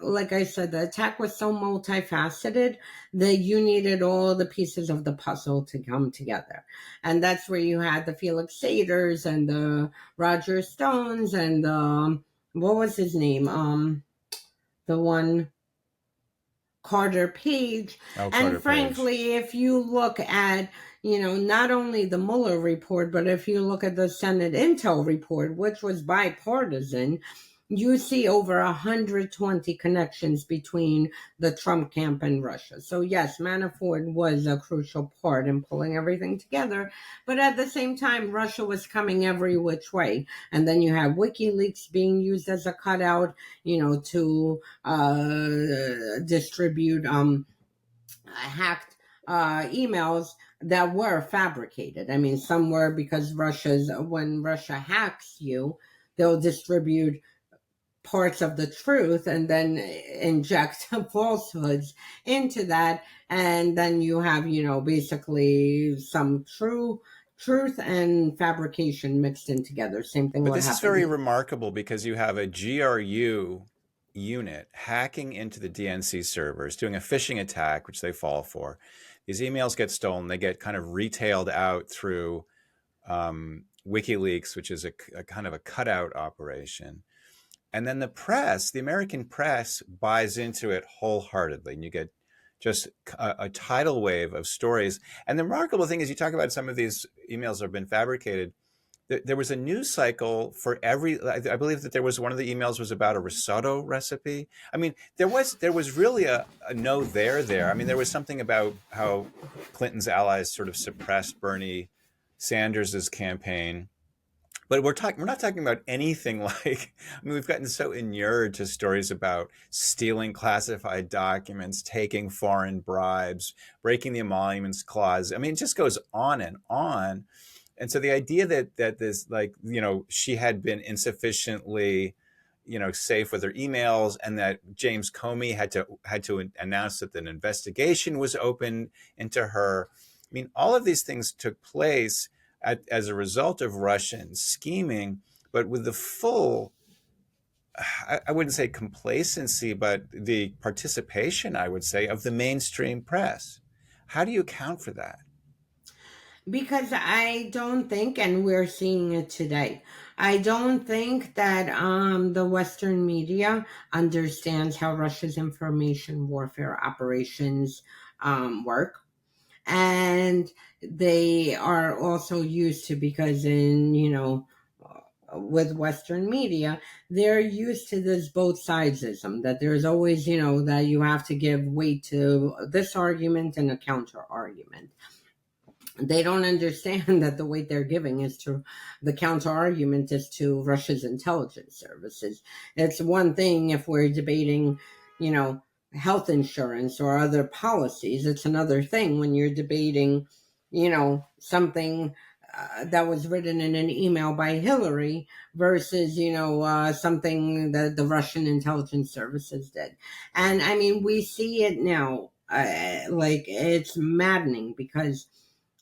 like I said, the attack was so multifaceted that you needed all the pieces of the puzzle to come together. And that's where you had the Felix Saders and the Roger Stones and what was his name? The one Carter Page. And frankly, if you look at, not only the Mueller report, but if you look at the Senate Intel report, which was bipartisan, you see over 120 connections between the Trump camp and Russia. So yes, Manafort was a crucial part in pulling everything together. But at the same time, Russia was coming every which way. And then you have WikiLeaks being used as a cutout, to distribute hacked emails that were fabricated. Some were because when Russia hacks you, they'll distribute parts of the truth and then inject falsehoods into that. And then you have, basically some truth and fabrication mixed in together. Same thing.
But this is very remarkable because you have a GRU unit hacking into the DNC servers, doing a phishing attack, which they fall for. These emails get stolen. They get kind of retailed out through WikiLeaks, which is a kind of a cutout operation. And then the press, the American press, buys into it wholeheartedly. And you get just a tidal wave of stories. And the remarkable thing is you talk about some of these emails that have been fabricated. There was a news cycle for every, I believe that there was one of the emails was about a risotto recipe. There was really a no there. There was something about how Clinton's allies sort of suppressed Bernie Sanders's campaign. But we're not talking about anything like, we've gotten so inured to stories about stealing classified documents, taking foreign bribes, breaking the emoluments clause. It just goes on and on. And so the idea that this, she had been insufficiently, safe with her emails, and that James Comey had to announce that an investigation was open into her. All of these things took place as a result of Russian scheming, but with the full, I wouldn't say complacency, but the participation, I would say, of the mainstream press. How do you account for that?
Because I don't think, and we're seeing it today, I don't think that the Western media understands how Russia's information warfare operations work. And they are also used to, because with Western media, they're used to this both sidesism, that there's always, that you have to give weight to this argument and a counter argument. They don't understand that the weight they're giving is to the counter argument is to Russia's intelligence services. It's one thing if we're debating, you know, health insurance or other policies. It's another thing when you're debating, something that was written in an email by Hillary versus, something that the Russian intelligence services did. And I mean, we see it now. Like, it's maddening because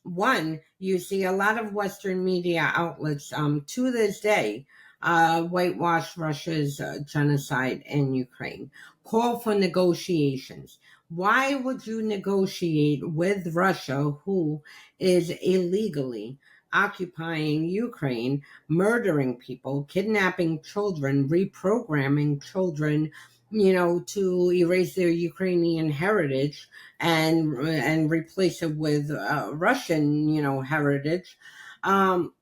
one, you see a lot of Western media outlets to this day whitewash Russia's genocide in Ukraine, call for negotiations. Why would you negotiate with Russia, who is illegally occupying Ukraine, murdering people, kidnapping children, reprogramming children, to erase their Ukrainian heritage and replace it with Russian, heritage, um,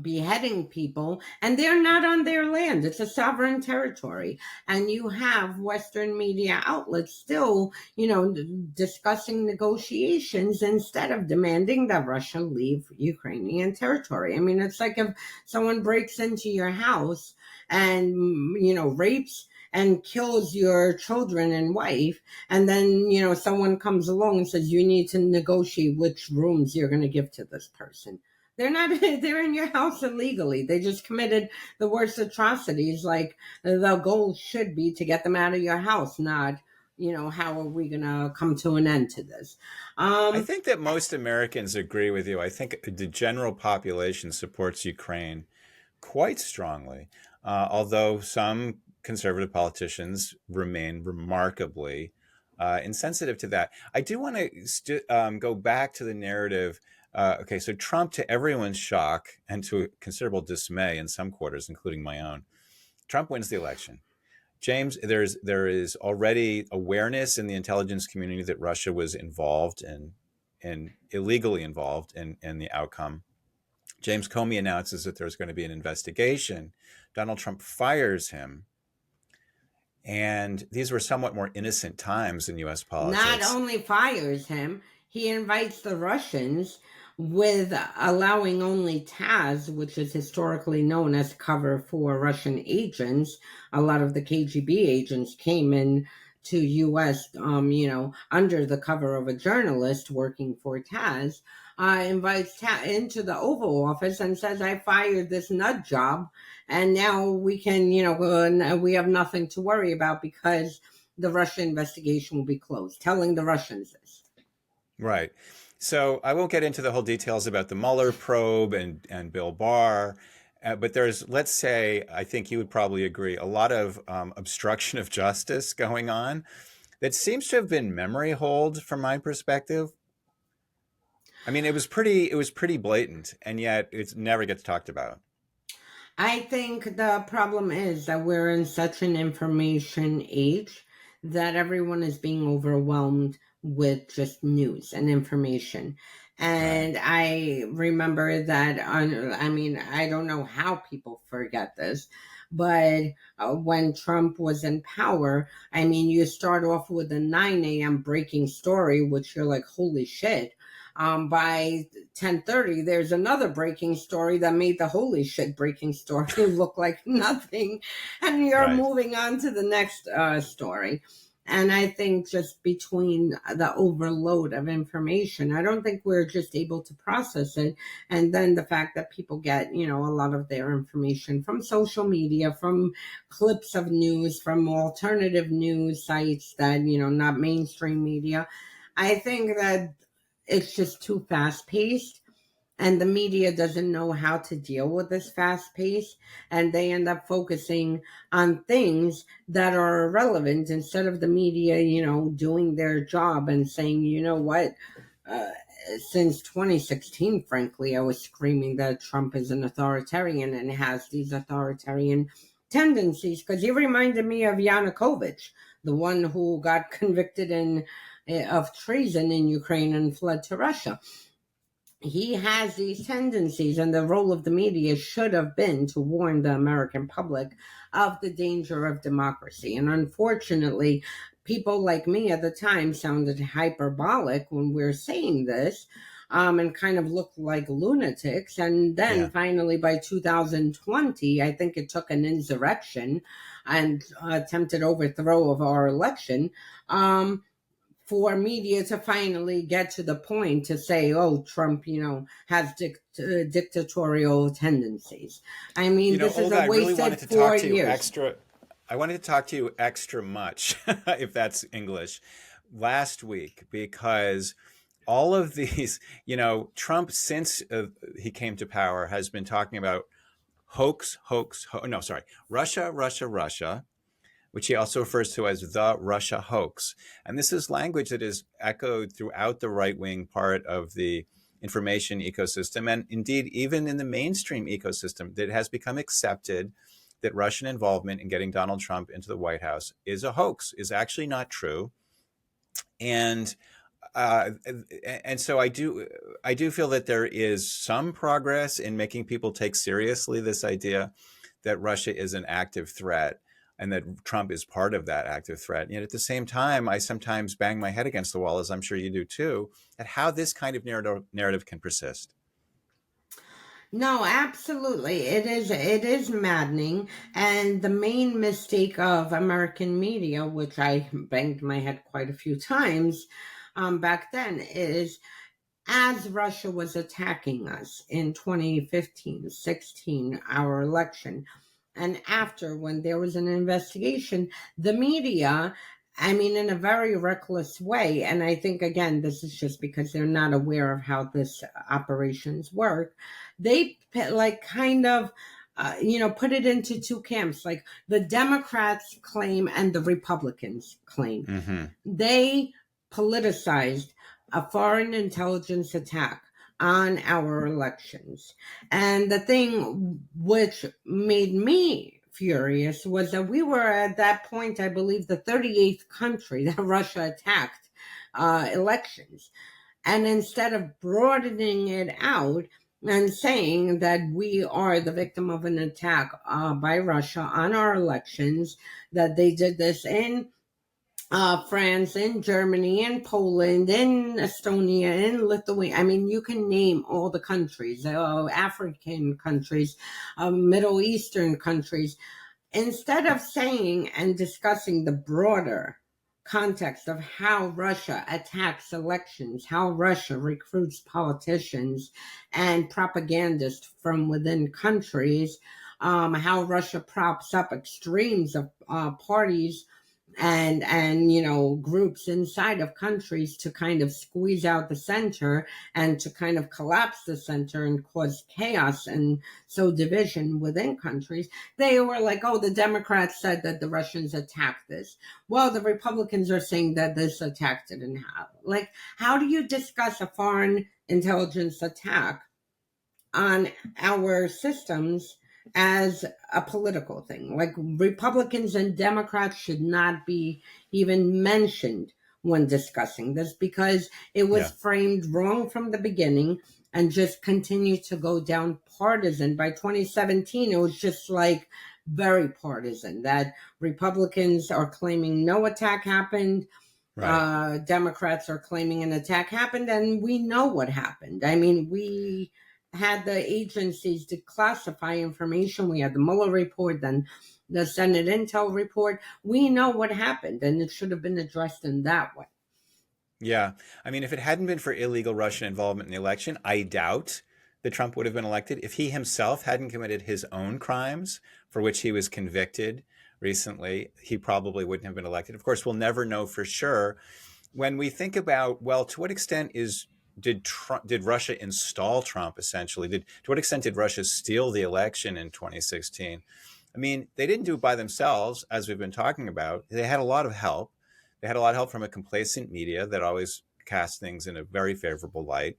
beheading people, and they're not on their land. It's a sovereign territory, and you have Western media outlets still, discussing negotiations instead of demanding that Russia leave Ukrainian territory. I mean, it's like if someone breaks into your house and rapes and kills your children and wife, and then someone comes along and says you need to negotiate which rooms you're going to give to this person. They're not, they're in your house illegally. They just committed the worst atrocities. Like, the goal should be to get them out of your house, not, how are we going to come to an end to this?
I think that most Americans agree with you. I think the general population supports Ukraine quite strongly, although some conservative politicians remain remarkably insensitive to that. I do want to go back to the narrative. Okay, so Trump, to everyone's shock and to considerable dismay in some quarters, including my own, Trump wins the election. James, there is already awareness in the intelligence community that Russia was involved and illegally involved in the outcome. James Comey announces that there's going to be an investigation. Donald Trump fires him. And these were somewhat more innocent times in U.S.
Not
politics.
only fires him, he invites the Russians with allowing only TASS, which is historically known as cover for Russian agents. A lot of the KGB agents came in to U.S., under the cover of a journalist working for TASS, invites into the Oval Office and says, I fired this nut job, and now we can, we have nothing to worry about because the Russia investigation will be closed, telling the Russians this.
Right. So I won't get into the whole details about the Mueller probe and Bill Barr, but there's, let's say, I think you would probably agree, a lot of obstruction of justice going on that seems to have been memory hold from my perspective. I mean, it was pretty blatant, and yet it never gets talked about.
I think the problem is that we're in such an information age that everyone is being overwhelmed with just news and information.
Right.
And I remember that, I mean, I don't know how people forget this, but when Trump was in power, I mean, you start off with a 9 a.m. breaking story, which you're like, holy shit. By 10:30, there's another breaking story that made the holy shit breaking story look like nothing, and you're
Right.
moving on to the next story. And I think just between the overload of information, I don't think we're just able to process it. And then the fact that people get, a lot of their information from social media, from clips of news, from alternative news sites that, not mainstream media. I think that it's just too fast paced, and the media doesn't know how to deal with this fast pace, and they end up focusing on things that are irrelevant instead of the media doing their job and saying, what, uh, since 2016, frankly, I was screaming that Trump is an authoritarian and has these authoritarian tendencies, because he reminded me of Yanukovych, the one who got convicted of treason in Ukraine and fled to Russia. He has these tendencies, and the role of the media should have been to warn the American public of the danger of democracy. And unfortunately, people like me at the time sounded hyperbolic when we're saying this, and kind of looked like lunatics. And then
Yeah.
finally, by 2020, I think it took an insurrection and attempted overthrow of our election. For media to finally get to the point to say, oh, Trump, has dictatorial tendencies. I mean, this is
Olga,
a
I really
wasted
wanted to
four
talk to you
years.
extra. I wanted to talk to you extra much, if that's English, last week, because all of these, Trump, since he came to power, has been talking about no, sorry, Russia, Russia, Russia, which he also refers to as the Russia hoax. And this is language that is echoed throughout the right wing part of the information ecosystem. And indeed, even in the mainstream ecosystem, that has become accepted that Russian involvement in getting Donald Trump into the White House is a hoax, is actually not true. And and so I do feel that there is some progress in making people take seriously this idea that Russia is an active threat and that Trump is part of that active threat. And yet at the same time, I sometimes bang my head against the wall, as I'm sure you do too, at how this kind of narrative can persist.
No, absolutely. It is maddening. And the main mistake of American media, which I banged my head quite a few times back then, is as Russia was attacking us in 2015, 16, our election, and after, when there was an investigation, the media, I mean, in a very reckless way, and I think, again, this is just because they're not aware of how this operations work, they like kind of put it into two camps, like the Democrats claim and the Republicans claim.
Mm-hmm.
They politicized a foreign intelligence attack on our elections. And the thing which made me furious was that we were at that point, I believe, the 38th country that Russia attacked elections. And instead of broadening it out and saying that we are the victim of an attack by Russia on our elections, that they did this in France, in Germany, in Poland, in Estonia, in Lithuania. I mean, you can name all the countries, African countries, Middle Eastern countries. Instead of saying and discussing the broader context of how Russia attacks elections, how Russia recruits politicians and propagandists from within countries, how Russia props up extremes of parties and groups inside of countries to kind of squeeze out the center and to kind of collapse the center and cause chaos and so division within countries. They were like, oh, the Democrats said that the Russians attacked this. Well, the Republicans are saying that this attack didn't happen. Like, how do you discuss a foreign intelligence attack on our systems as a political thing? Like, Republicans and Democrats should not be even mentioned when discussing this, because it was
Yeah.
framed wrong from the beginning and just continued to go down partisan. By 2017, it was just like very partisan, that Republicans are claiming no attack happened.
Right.
Democrats are claiming an attack happened, and we know what happened. I mean, we had the agencies declassify information. We had the Mueller report, then the Senate Intel report. We know what happened, and it should have been addressed in that way.
Yeah. I mean, if it hadn't been for illegal Russian involvement in the election, I doubt that Trump would have been elected. If he himself hadn't committed his own crimes for which he was convicted recently, he probably wouldn't have been elected. Of course, we'll never know for sure. When we think about, well, to what extent did Russia install Trump essentially? To what extent did Russia steal the election in 2016? I mean, they didn't do it by themselves, as we've been talking about. They had a lot of help. They had a lot of help from a complacent media that always cast things in a very favorable light.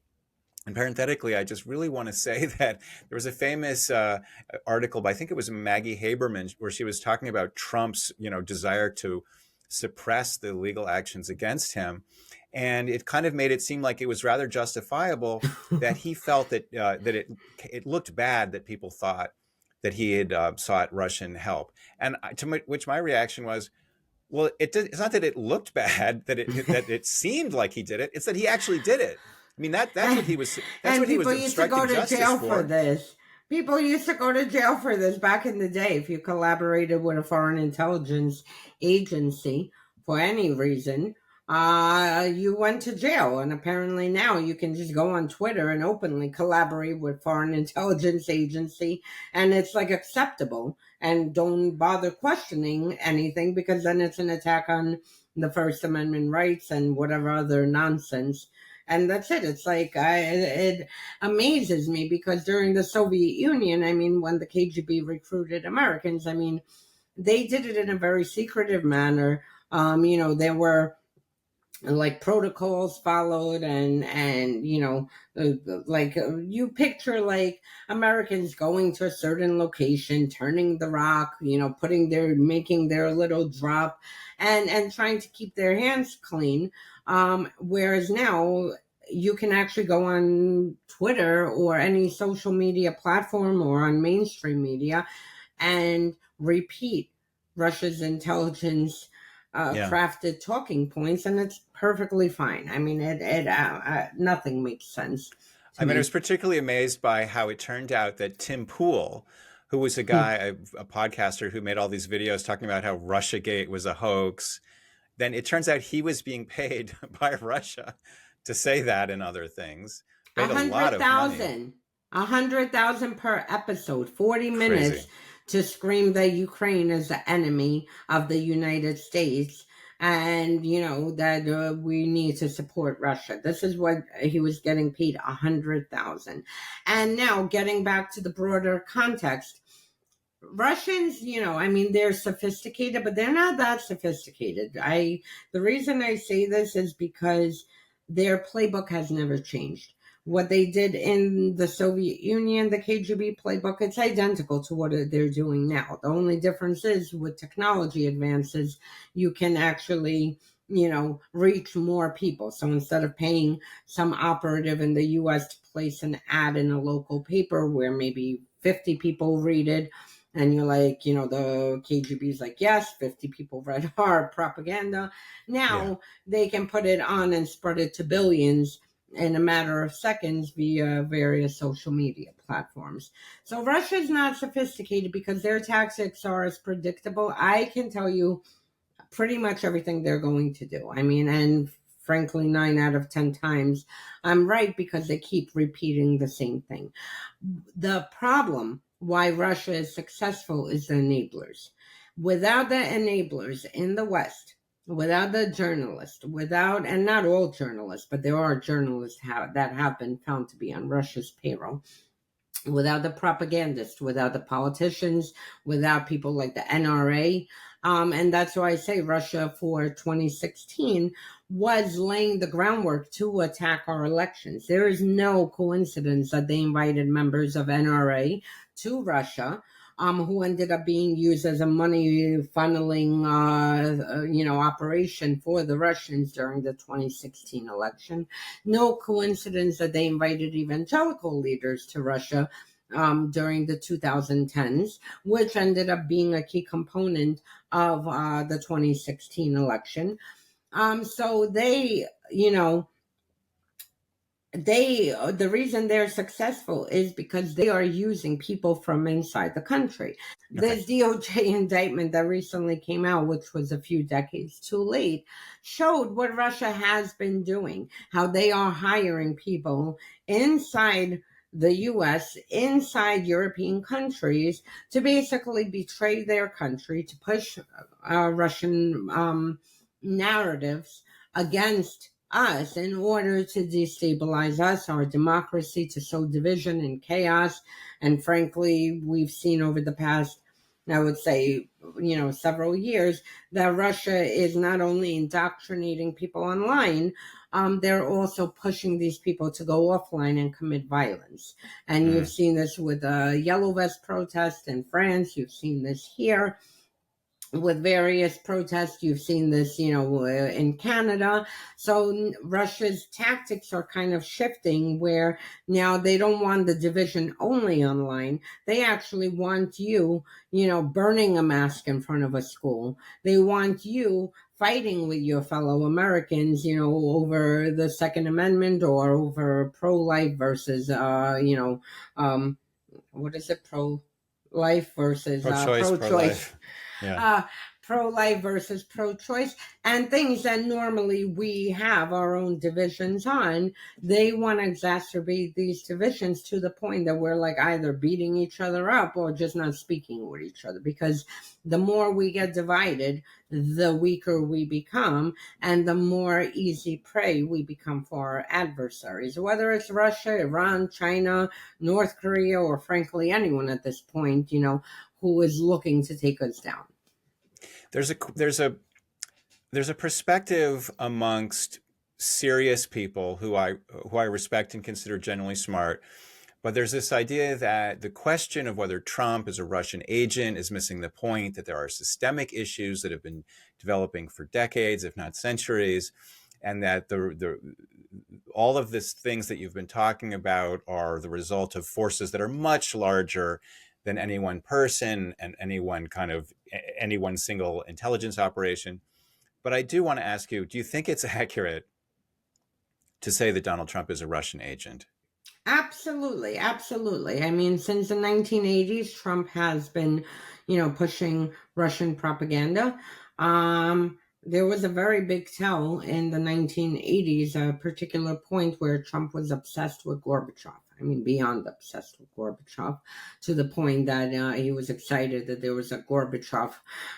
And parenthetically, I just really want to say that there was a famous article by, I think it was Maggie Haberman, where she was talking about Trump's, desire to suppress the legal actions against him. And it kind of made it seem like it was rather justifiable that he felt that it looked bad that people thought that he had sought Russian help. And which my reaction was, Well, it's not that it looked bad, that it seemed like he did it. It's that he actually did it. I mean, that's
And
what he was
people used to go
obstructing
to
justice
jail for
for.
this. People used to go to jail for this back in the day. If you collaborated with a foreign intelligence agency for any reason, you went to jail. And apparently now you can just go on Twitter and openly collaborate with foreign intelligence agency, and it's like acceptable. And don't bother questioning anything, because then it's an attack on the First Amendment rights and whatever other nonsense. And that's it. It's like it amazes me, because during the Soviet Union, I mean, when the KGB recruited Americans, I mean, they did it in a very secretive manner. There were like protocols followed, and like you picture like Americans going to a certain location, turning the rock, making their little drop, and trying to keep their hands clean. Whereas now you can actually go on Twitter or any social media platform or on mainstream media and repeat Russia's intelligence
Yeah.
crafted talking points, and it's perfectly fine. I mean, nothing makes sense to
I mean, I
me.
was particularly amazed by how it turned out that Tim Pool, who was a guy, a podcaster who made all these videos talking about how Russiagate was a hoax, then it turns out he was being paid by Russia to say that and other things,
A
paid a lot
hundred
of money.
thousand, 100,000 per episode, 40 minutes
Crazy.
to scream that Ukraine is the enemy of the United States, and that we need to support Russia. This is what he was getting paid, 100,000. And now getting back to the broader context, Russians, I mean, they're sophisticated, but they're not that sophisticated. The reason I say this is because their playbook has never changed. What they did in the Soviet Union, the KGB playbook, it's identical to what they're doing now. The only difference is with technology advances, you can actually, reach more people. So instead of paying some operative in the US to place an ad in a local paper where maybe 50 people read it, and you're like, the KGB's like, yes, 50 people read our propaganda.
Yeah.
Now they can put it on and spread it to billions in a matter of seconds via various social media platforms. So Russia's not sophisticated because their tactics are as predictable. I can tell you pretty much everything they're going to do. I mean, and frankly, 9 out of 10 times I'm right, because they keep repeating the same thing. The problem why Russia is successful is the enablers. Without the enablers in the West, without the journalists, and not all journalists, but there are journalists that have been found to be on Russia's payroll, without the propagandists, without the politicians, without people like the NRA. And that's why I say Russia for 2016 was laying the groundwork to attack our elections. There is no coincidence that they invited members of NRA to Russia, who ended up being used as a money funneling, operation for the Russians during the 2016 election. No coincidence that they invited evangelical leaders to Russia during the 2010s, which ended up being a key component of the 2016 election. So the reason they're successful is because they are using people from inside the country.
Okay.
This DOJ indictment that recently came out, which was a few decades too late, showed what Russia has been doing, how they are hiring people inside the US, inside European countries, to basically betray their country, to push Russian narratives against us in order to destabilize us, our democracy, to sow division and chaos. And frankly, we've seen over the past, I would say, several years, that Russia is not only indoctrinating people online, they're also pushing these people to go offline and commit violence. And you've
Mm.
seen this with the Yellow Vest protest in France. You've seen this here. with various protests. You've seen this, in Canada. So Russia's tactics are kind of shifting, where now they don't want the division only online. They actually want you, burning a mask in front of a school. They want you fighting with your fellow Americans, over the Second Amendment, or over pro-life versus, what is it? Pro-life versus
Pro-choice,
pro-choice.
pro-life. Yeah.
uh, Pro-life versus pro-choice, and things that normally we have our own divisions on. They want to exacerbate these divisions to the point that we're like either beating each other up or just not speaking with each other, because the more we get divided, the weaker we become, and the more easy prey we become for our adversaries, whether it's Russia, Iran, China, North Korea, or frankly anyone at this point, who is looking to take us down.
There's a perspective amongst serious people who I respect and consider generally smart, but there's this idea that the question of whether Trump is a Russian agent is missing the point, that there are systemic issues that have been developing for decades, if not centuries, and that all of these things that you've been talking about are the result of forces that are much larger than any one person and any one single intelligence operation. But I do want to ask you, do you think it's accurate to say that Donald Trump is a Russian agent?
Absolutely, absolutely. I mean, since the 1980s, Trump has been, pushing Russian propaganda. There was a very big tell in the 1980s, a particular point where Trump was obsessed with Gorbachev. I mean, beyond obsessed with Gorbachev, to the point that he was excited that there was a Gorbachev,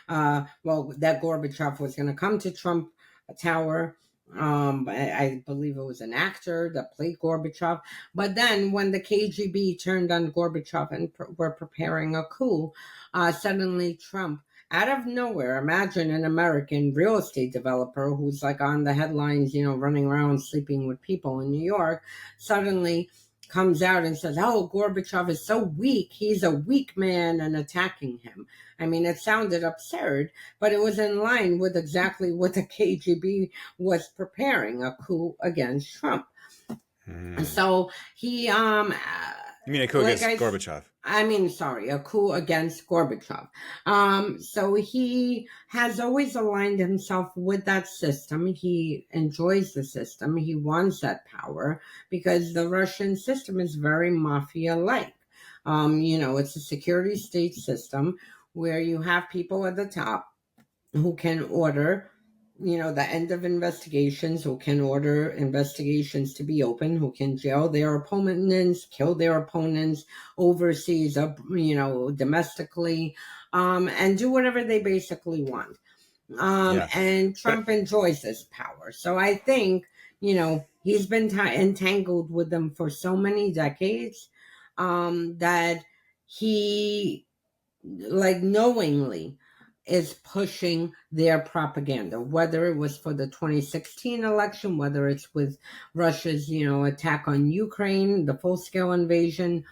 that Gorbachev was going to come to Trump Tower. I believe it was an actor that played Gorbachev. But then when the KGB turned on Gorbachev and were preparing a coup, suddenly Trump, out of nowhere, imagine an American real estate developer who's like on the headlines, running around sleeping with people in New York, suddenly comes out and says, oh, Gorbachev is so weak. He's a weak man, and attacking him. I mean, it sounded absurd, but it was in line with exactly what the KGB was preparing, a coup against Trump. So he,
You mean a coup against Gorbachev?
A coup against Gorbachev. So he has always aligned himself with that system. He enjoys the system. He wants that power because the Russian system is very mafia-like. It's a security state system where you have people at the top who can order the end of investigations, who can order investigations to be open, who can jail their opponents, kill their opponents overseas, domestically, and do whatever they basically want. And Trump enjoys this power. So I think, he's been entangled with them for so many decades that he, like, knowingly is pushing their propaganda, whether it was for the 2016 election, whether it's with Russia's, attack on Ukraine, the full-scale invasion,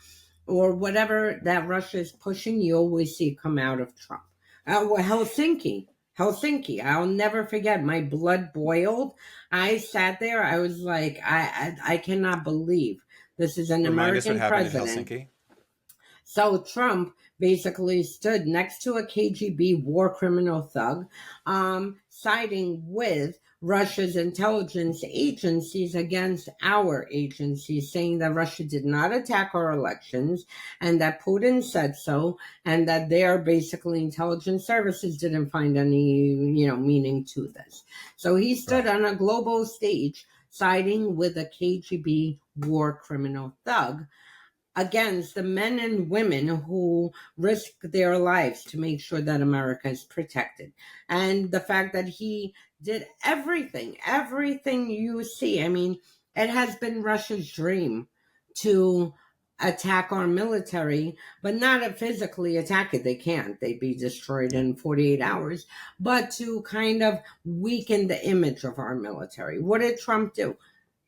or whatever that Russia is pushing, you always see come out of Trump. Helsinki, I'll never forget. My blood boiled. I sat there. I was like, I cannot believe this is an American president.
At Helsinki?
So Trump basically stood next to a KGB war criminal thug, siding with Russia's intelligence agencies against our agencies, saying that Russia did not attack our elections and that Putin said so, and that their basically intelligence services didn't find any, meaning to this. So he stood on a global stage siding with a KGB war criminal thug against the men and women who risk their lives to make sure that America is protected. And the fact that he did everything you see. I mean, it has been Russia's dream to attack our military, but not physically attack it. They can't. They'd be destroyed in 48 hours. But to kind of weaken the image of our military. What did Trump do?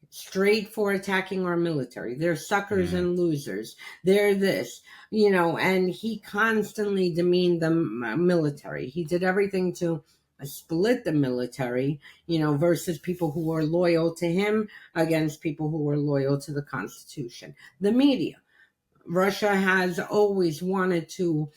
straight for attacking our military. They're suckers
Mm.
and losers. They're this, and he constantly demeaned the military. He did everything to split the military, versus people who were loyal to him against people who were loyal to the Constitution. The media. Russia has always wanted to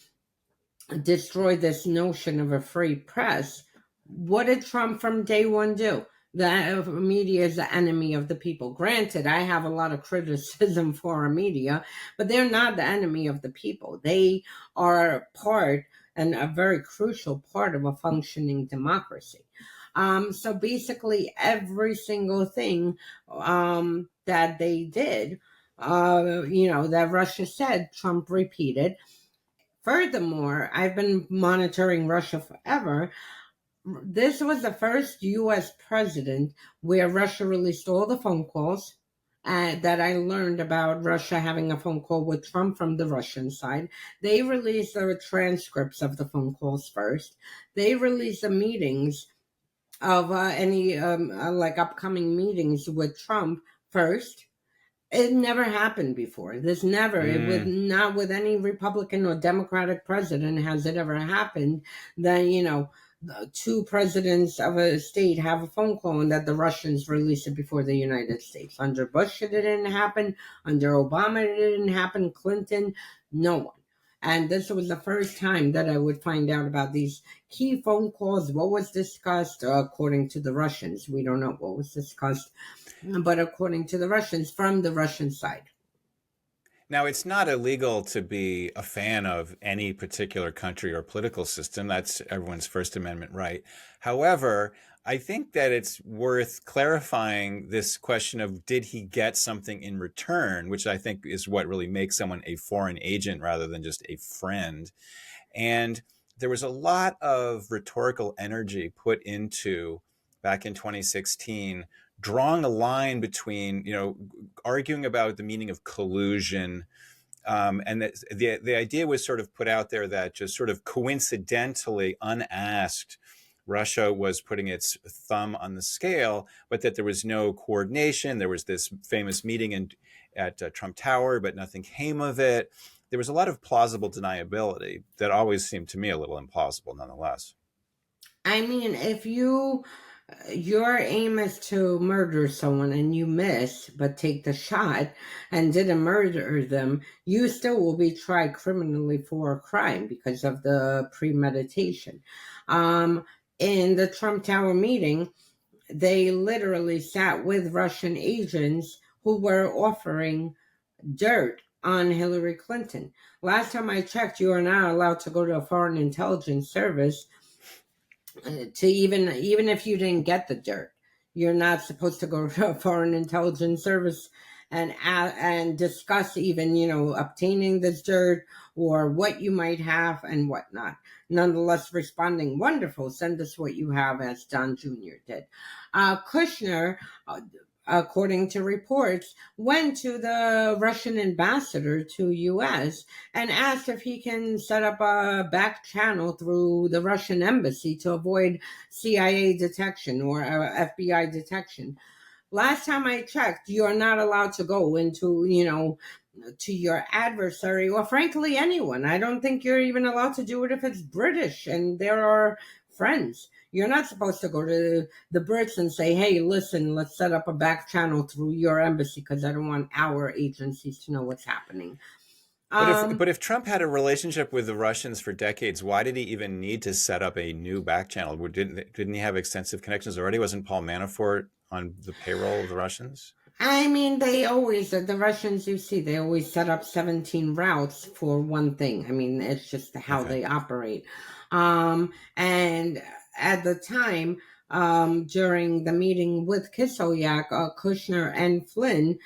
destroy this notion of a free press. What did Trump from day one do? The media is the enemy of the people. Granted, I have a lot of criticism for our media, but they're not the enemy of the people. They are part and a very crucial part of a functioning democracy. So basically, every single thing that they did, that Russia said, Trump repeated. Furthermore, I've been monitoring Russia forever. This was the first U.S. president where Russia released all the phone calls that I learned about Russia having a phone call with Trump from the Russian side. They released the transcripts of the phone calls first. They released the meetings of any like upcoming meetings with Trump first. It never happened before. This never, it would
Mm.
not with any Republican or Democratic president has it ever happened that, two presidents of a state have a phone call and that the Russians release it before the United States. Under Bush, it didn't happen. Under Obama, it didn't happen. Clinton, no one. And this was the first time that I would find out about these key phone calls, what was discussed, according to the Russians. We don't know what was discussed, but according to the Russians, from the Russian side.
Now, it's not illegal to be a fan of any particular country or political system. That's everyone's First Amendment right. However, I think that it's worth clarifying this question of did he get something in return, which I think is what really makes someone a foreign agent rather than just a friend. And there was a lot of rhetorical energy put into back in 2016 drawing a line between, arguing about the meaning of collusion. And the idea was sort of put out there that just sort of coincidentally, unasked, Russia was putting its thumb on the scale, but that there was no coordination. There was this famous meeting at Trump Tower, but nothing came of it. There was a lot of plausible deniability that always seemed to me a little implausible nonetheless.
I mean, if your aim is to murder someone and you miss, but take the shot and didn't murder them, you still will be tried criminally for a crime because of the premeditation. In the Trump Tower meeting, they literally sat with Russian agents who were offering dirt on Hillary Clinton. Last time I checked, you are not allowed to go to a foreign intelligence service to even if you didn't get the dirt. You're not supposed to go to a foreign intelligence service and discuss even obtaining this dirt or what you might have and whatnot. Nonetheless, responding, wonderful, send us what you have, as Don Jr. did. Kushner, according to reports, went to the Russian ambassador to U.S. and asked if he can set up a back channel through the Russian embassy to avoid CIA detection or FBI detection. Last time I checked, you're not allowed to go into, to your adversary or frankly anyone. I don't think you're even allowed to do it if it's British and there are friends. You're not supposed to go to the Brits and say, hey, listen, let's set up a back channel through your embassy because I don't want our agencies to know what's happening.
But if Trump had a relationship with the Russians for decades, why did he even need to set up a new back channel? Didn't he have extensive connections already? Wasn't Paul Manafort on the payroll of the Russians?
I mean, the Russians, you see, they always set up 17 routes for one thing. I mean, it's just how
Okay.
they operate. And at the time, during the meeting with Kislyak, Kushner and Flynn,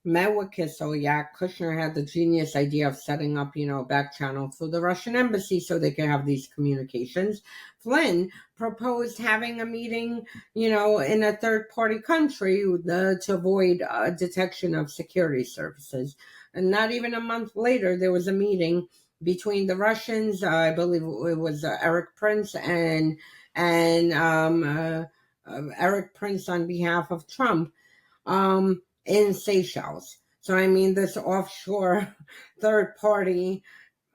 met with Kislyak. Kushner had the genius idea of setting up, a back channel through the Russian embassy so they could have these communications. Flynn proposed having a meeting, in a third party country to avoid detection of security services. And not even a month later, there was a meeting between the Russians. I believe it was Eric Prince and Eric Prince on behalf of Trump in Seychelles. So, I mean, this offshore third party,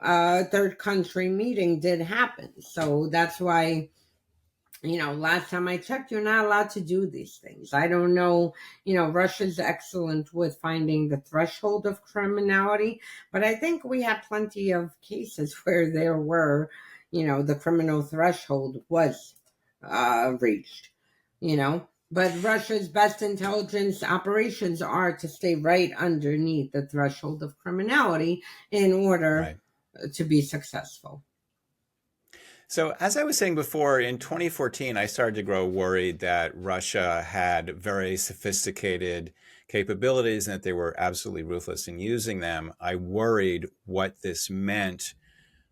third country meeting did happen. So that's why, last time I checked, you're not allowed to do these things. I don't know, Russia's excellent with finding the threshold of criminality, but I think we have plenty of cases where there were, the criminal threshold was reached, But Russia's best intelligence operations are to stay right underneath the threshold of criminality in order
Right.
to be successful.
So, as I was saying before, in 2014, I started to grow worried that Russia had very sophisticated capabilities and that they were absolutely ruthless in using them. I worried what this meant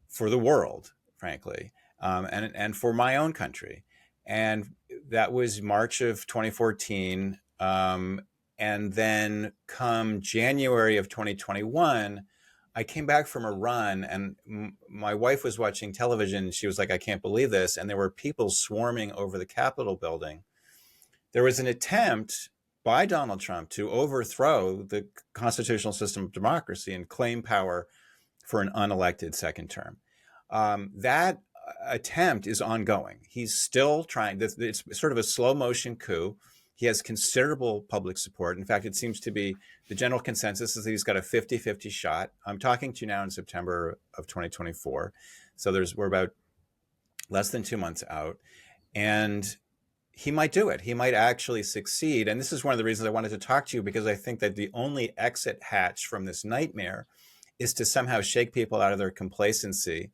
for the world, frankly, and for my own country. And that was March of 2014. And then come January of 2021, I came back from a run and my wife was watching television. She was like, I can't believe this. And there were people swarming over the Capitol building. There was an attempt by Donald Trump to overthrow the constitutional system of democracy and claim power for an unelected second term. That attempt is ongoing. He's still trying. It's sort of a slow motion coup. He has considerable public support. In fact, it seems to be the general consensus is that he's got a 50-50 shot. I'm talking to you now in September of 2024. So we're about less than 2 months out. And he might do it. He might actually succeed. And this is one of the reasons I wanted to talk to you, because I think that the only exit hatch from this nightmare is to somehow shake people out of their complacency.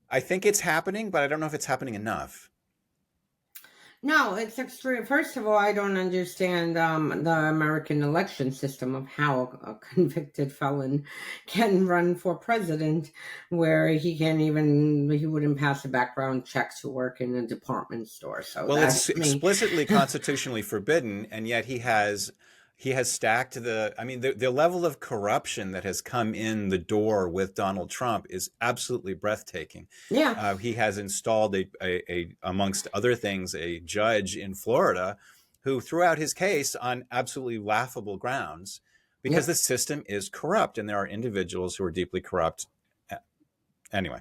I think it's happening, but I don't know if it's happening enough.
No, it's extreme. First of all, I don't understand the American election system of how a convicted felon can run for president, where he wouldn't pass a background check to work in a department store. So
Well, it's
that's me.
explicitly constitutionally forbidden, and yet he has stacked the level of corruption that has come in the door with Donald Trump is absolutely breathtaking.
Yeah,
He has installed amongst other things, a judge in Florida who threw out his case on absolutely laughable grounds because
yeah.
the system is corrupt and there are individuals who are deeply corrupt. Anyway.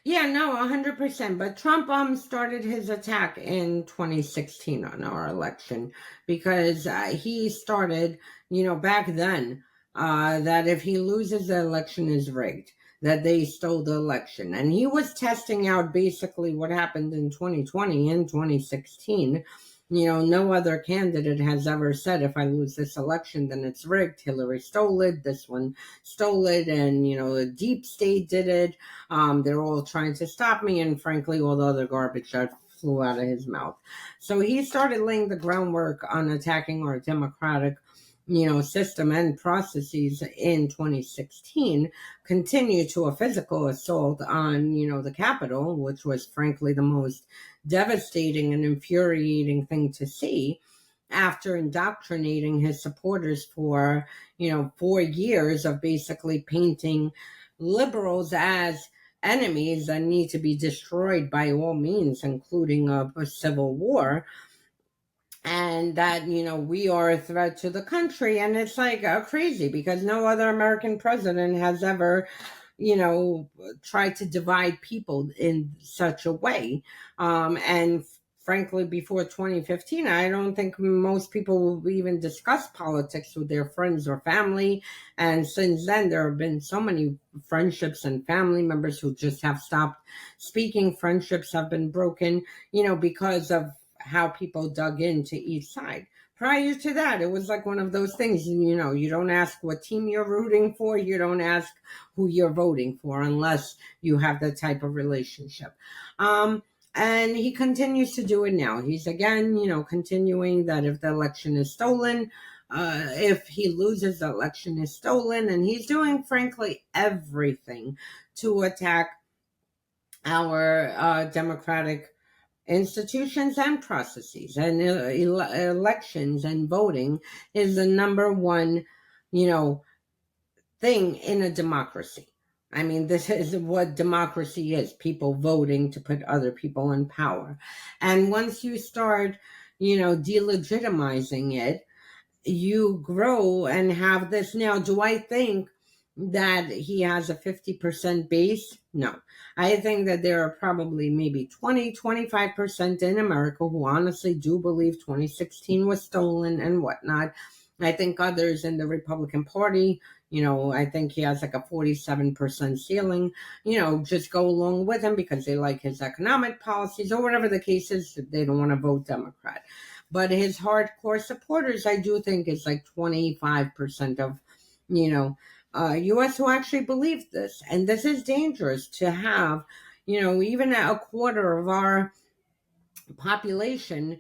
Yeah, no, 100%. But Trump started his attack in 2016 on our election because he started, back then, that if he loses, the election is rigged, that they stole the election. And he was testing out basically what happened in 2020 and 2016. No other candidate has ever said, if I lose this election, then it's rigged. Hillary stole it. This one stole it. And, the deep state did it. They're all trying to stop me. And frankly, all the other garbage that flew out of his mouth. So he started laying the groundwork on attacking our democratic system and processes in 2016, continue to a physical assault on, the Capitol, which was frankly the most devastating and infuriating thing to see after indoctrinating his supporters for, 4 years of basically painting liberals as enemies that need to be destroyed by all means, including a civil war, and that we are a threat to the country. And it's like crazy because no other American president has ever tried to divide people in such a way. And frankly, before 2015, I don't think most people will even discuss politics with their friends or family. And since then, there have been so many friendships and family members who just have stopped speaking. Friendships have been broken, because of how people dug into each side. Prior to that, it was like one of those things, you don't ask what team you're rooting for, you don't ask who you're voting for unless you have that type of relationship. And he continues to do it now. He's again, continuing that if the election is stolen, if he loses, the election is stolen. And he's doing, frankly, everything to attack our democratic institutions and processes, and elections and voting is the number one, thing in a democracy. I mean, this is what democracy is: people voting to put other people in power. And once you start, delegitimizing it, you grow and have this. Now, do I think that he has a 50% base? No. I think that there are probably maybe 25% in America who honestly do believe 2016 was stolen and whatnot. I think others in the Republican Party, I think he has like a 47% ceiling, just go along with him because they like his economic policies or whatever the case is. They don't want to vote Democrat. But his hardcore supporters, I do think, is like 25% of, U.S. who actually believe this. And this is dangerous to have, even a quarter of our population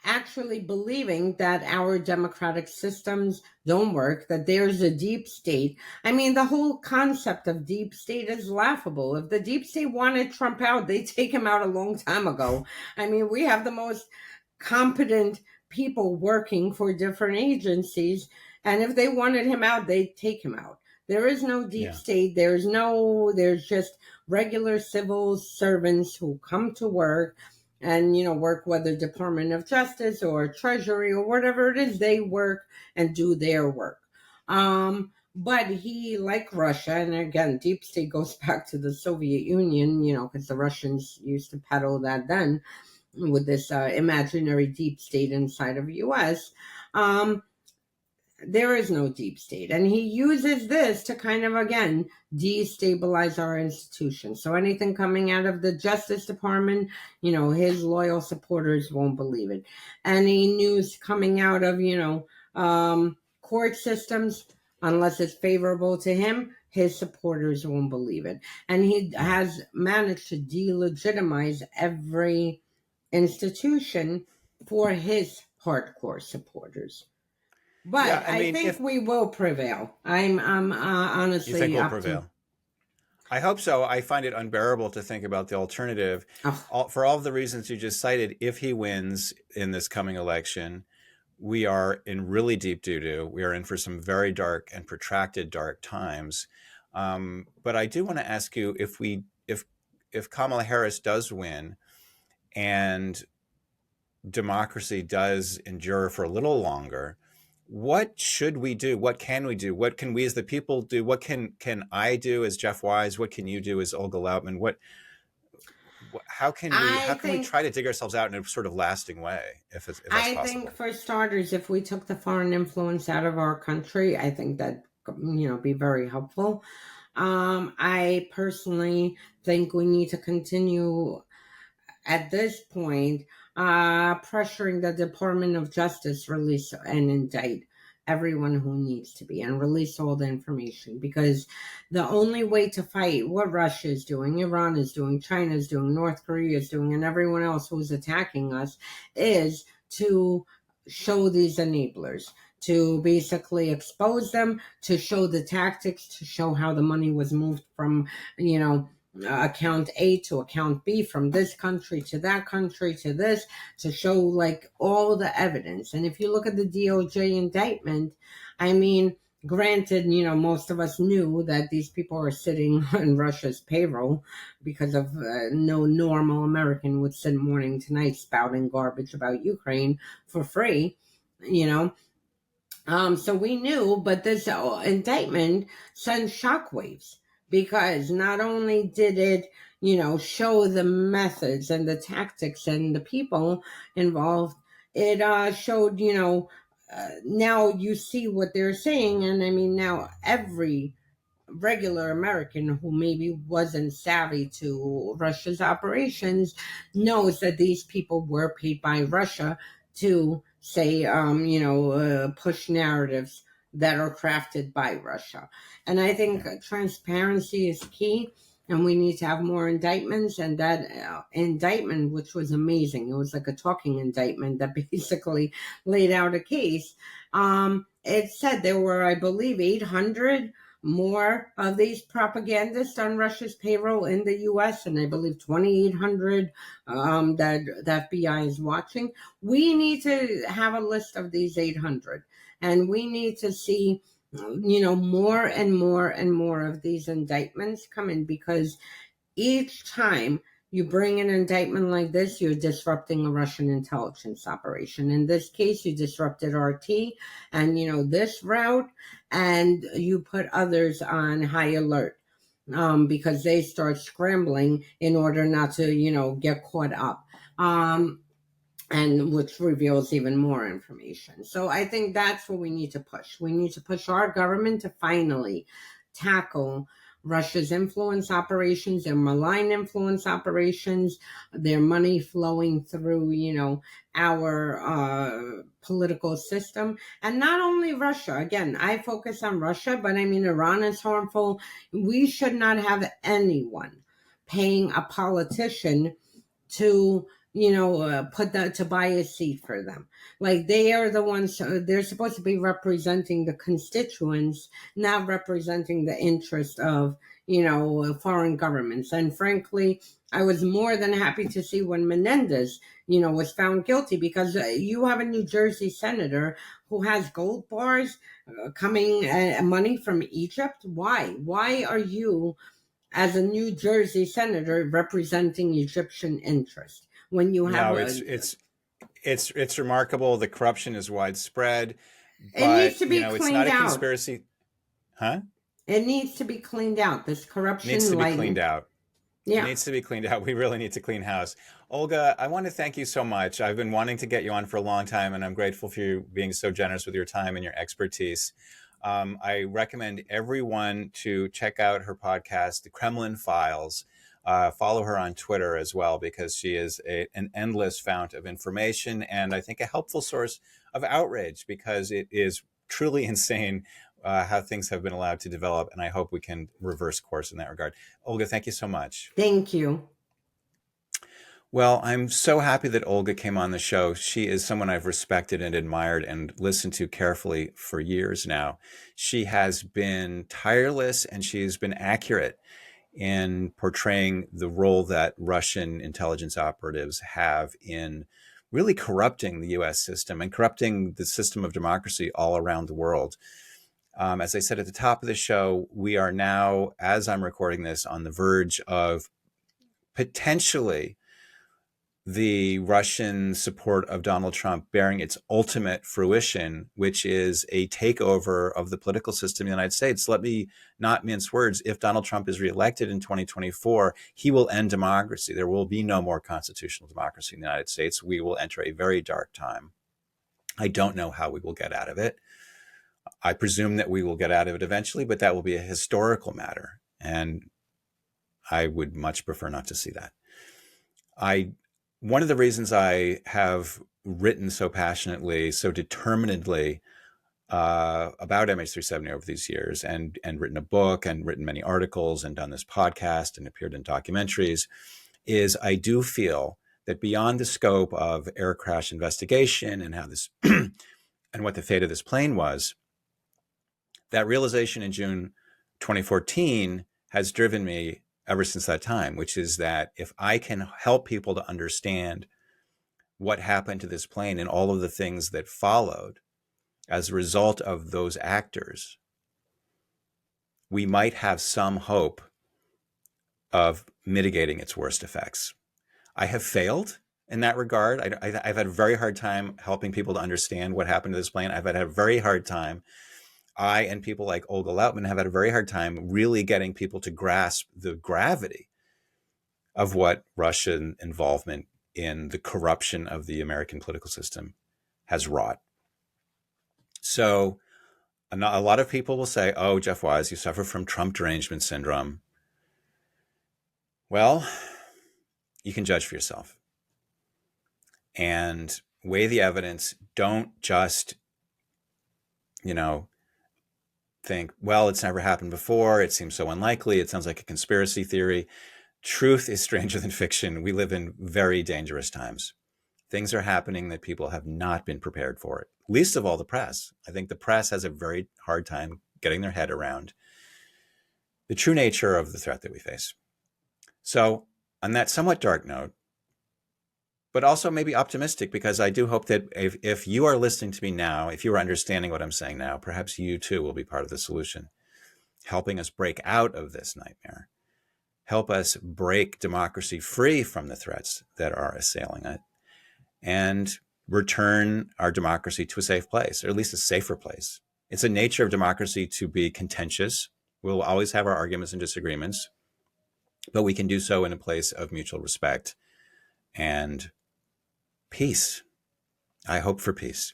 actually believing that our democratic systems don't work, that there's a deep state. I mean, the whole concept of deep state is laughable. If the deep state wanted Trump out, they'd take him out a long time ago. I mean, we have the most competent people working for different agencies, and if they wanted him out, they'd take him out. There is no deep
Yeah.
state. There's just regular civil servants who come to work and work, whether Department of Justice or Treasury or whatever it is, they work and do their work. But he, like Russia, and again, deep state goes back to the Soviet Union, because the Russians used to peddle that then with this imaginary deep state inside of US. There is no deep state, and he uses this to kind of, again, destabilize our institutions. So anything coming out of the Justice Department, his loyal supporters won't believe it. Any news coming out of court systems, unless it's favorable to him, his supporters won't believe it. And he has managed to delegitimize every institution for his hardcore supporters.
Yeah.
But
I
I
mean,
think
if
we will prevail. I'm
you think
honestly
we'll
up to.
prevail, I hope so. I find it unbearable to think about the alternative.
Oh,
For all of the reasons you just cited, if he wins in this coming election, we are in really deep doo-doo. We are in for some very dark and protracted dark times. But I do want to ask you, if Kamala Harris does win and democracy does endure for a little longer, what should we do? What can we do? What can we as the people do? What can I do as Jeff Wise? What can you do as Olga Lautman? How can we
I
try
think
to dig ourselves out in a sort of lasting way, if that's
I think
possible?
for starters, if we took the foreign influence out of our country, I think that be very helpful. I personally think we need to continue at this point, pressuring the Department of Justice release and indict everyone who needs to be and release all the information, because the only way to fight what Russia is doing, Iran is doing, China is doing, North Korea is doing, and everyone else who's attacking us is to show these enablers, to basically expose them, to show the tactics, to show how the money was moved from, account A to account B, from this country to that country to this, to show like all the evidence. And if you look at the DOJ indictment, I mean, granted, most of us knew that these people are sitting on Russia's payroll, because of no normal American would sit morning to night spouting garbage about Ukraine for free, you know. So we knew, but this indictment sent shockwaves, because not only did it, show the methods and the tactics and the people involved, it showed, now you see what they're saying. And I mean, now every regular American who maybe wasn't savvy to Russia's operations knows that these people were paid by Russia to say, push narratives that are crafted by Russia. And I think
Yeah.
transparency is key. And we need to have more indictments. And that indictment, which was amazing, it was like a talking indictment that basically laid out a case. It said there were, I believe, 800 more of these propagandists on Russia's payroll in the U.S., and I believe 2,800 that the FBI is watching. We need to have a list of these 800, and we need to see, more and more and more of these indictments come in, because each time You bring an indictment like this, you're disrupting a Russian intelligence operation. In this case, you disrupted RT and, this route, and you put others on high alert, because they start scrambling in order not to, get caught up. And which reveals even more information. So I think that's what we need to push. We need to push our government to finally tackle Russia's influence operations, their malign influence operations, their money flowing through, our political system. And not only Russia. Again, I focus on Russia, but I mean, Iran is harmful. We should not have anyone paying a politician to put that to buy a seat for them. Like, they are the ones, they're supposed to be representing the constituents, not representing the interest of foreign governments. And frankly, I was more than happy to see when Menendez was found guilty, because you have a New Jersey senator who has gold bars coming money from Egypt. Why are you, as a New Jersey senator, representing Egyptian interest when you have
No, it's remarkable. The corruption is widespread,
it needs
but
to be
it's not
cleaned
a
out.
conspiracy, huh?
It needs to be cleaned out. This
It needs
corruption,
to be
like,
cleaned out. It
yeah.
needs to be cleaned out. We really need to clean house. Olga, I want to thank you so much. I've been wanting to get you on for a long time, and I'm grateful for you being so generous with your time and your expertise. I recommend everyone to check out her podcast, The Kremlin Files. Follow her on Twitter as well, because she is an endless fount of information, and I think a helpful source of outrage, because it is truly insane how things have been allowed to develop, and I hope we can reverse course in that regard. Olga, thank you so much.
Thank you.
Well, I'm so happy that Olga came on the show. She is someone I've respected and admired and listened to carefully for years now. She has been tireless, and she's been accurate in portraying the role that Russian intelligence operatives have in really corrupting the US system and corrupting the system of democracy all around the world. As I said at the top of the show, we are now, as I'm recording this, on the verge of potentially the Russian support of Donald Trump bearing its ultimate fruition, which is a takeover of the political system in the United States. Let me not mince words. If Donald Trump is reelected in 2024, he will end democracy. There will be no more constitutional democracy in the United States. We will enter a very dark time. I don't know how we will get out of it. I presume that we will get out of it eventually, but that will be a historical matter. And I would much prefer not to see that. One of the reasons I have written so passionately, so determinedly about MH370 over these years, and written a book and written many articles and done this podcast and appeared in documentaries, is I do feel that beyond the scope of air crash investigation and how this and what the fate of this plane was, that realization in June 2014 has driven me ever since that time, which is that if I can help people to understand what happened to this plane and all of the things that followed as a result of those actors, we might have some hope of mitigating its worst effects. I have failed in that regard. I've had a very hard time helping people to understand what happened to this plane. I've had a very hard time. I and people like Olga Lautman have had a very hard time really getting people to grasp the gravity of what Russian involvement in the corruption of the American political system has wrought. So a lot of people will say, oh, Jeff Wise, you suffer from Trump derangement syndrome. Well, you can judge for yourself and weigh the evidence. Don't just, think, well, it's never happened before. It seems so unlikely. It sounds like a conspiracy theory. Truth is stranger than fiction. We live in very dangerous times. Things are happening that people have not been prepared for, least of all the press. I think the press has a very hard time getting their head around the true nature of the threat that we face. So on that somewhat dark note, but also maybe optimistic, because I do hope that if you are listening to me now, if you are understanding what I'm saying now, perhaps you too will be part of the solution, helping us break out of this nightmare help us break democracy free from the threats that are assailing it, and return our democracy to a safe place, or at least a safer place. It's a nature of democracy to be contentious. We'll always have our arguments and disagreements, but we can do so in a place of mutual respect and peace. I hope for peace.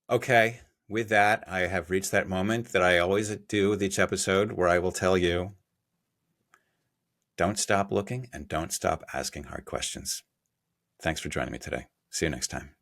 Okay, with that, I have reached that moment that I always do with each episode where I will tell you, don't stop looking and don't stop asking hard questions. Thanks for joining me today. See you next time.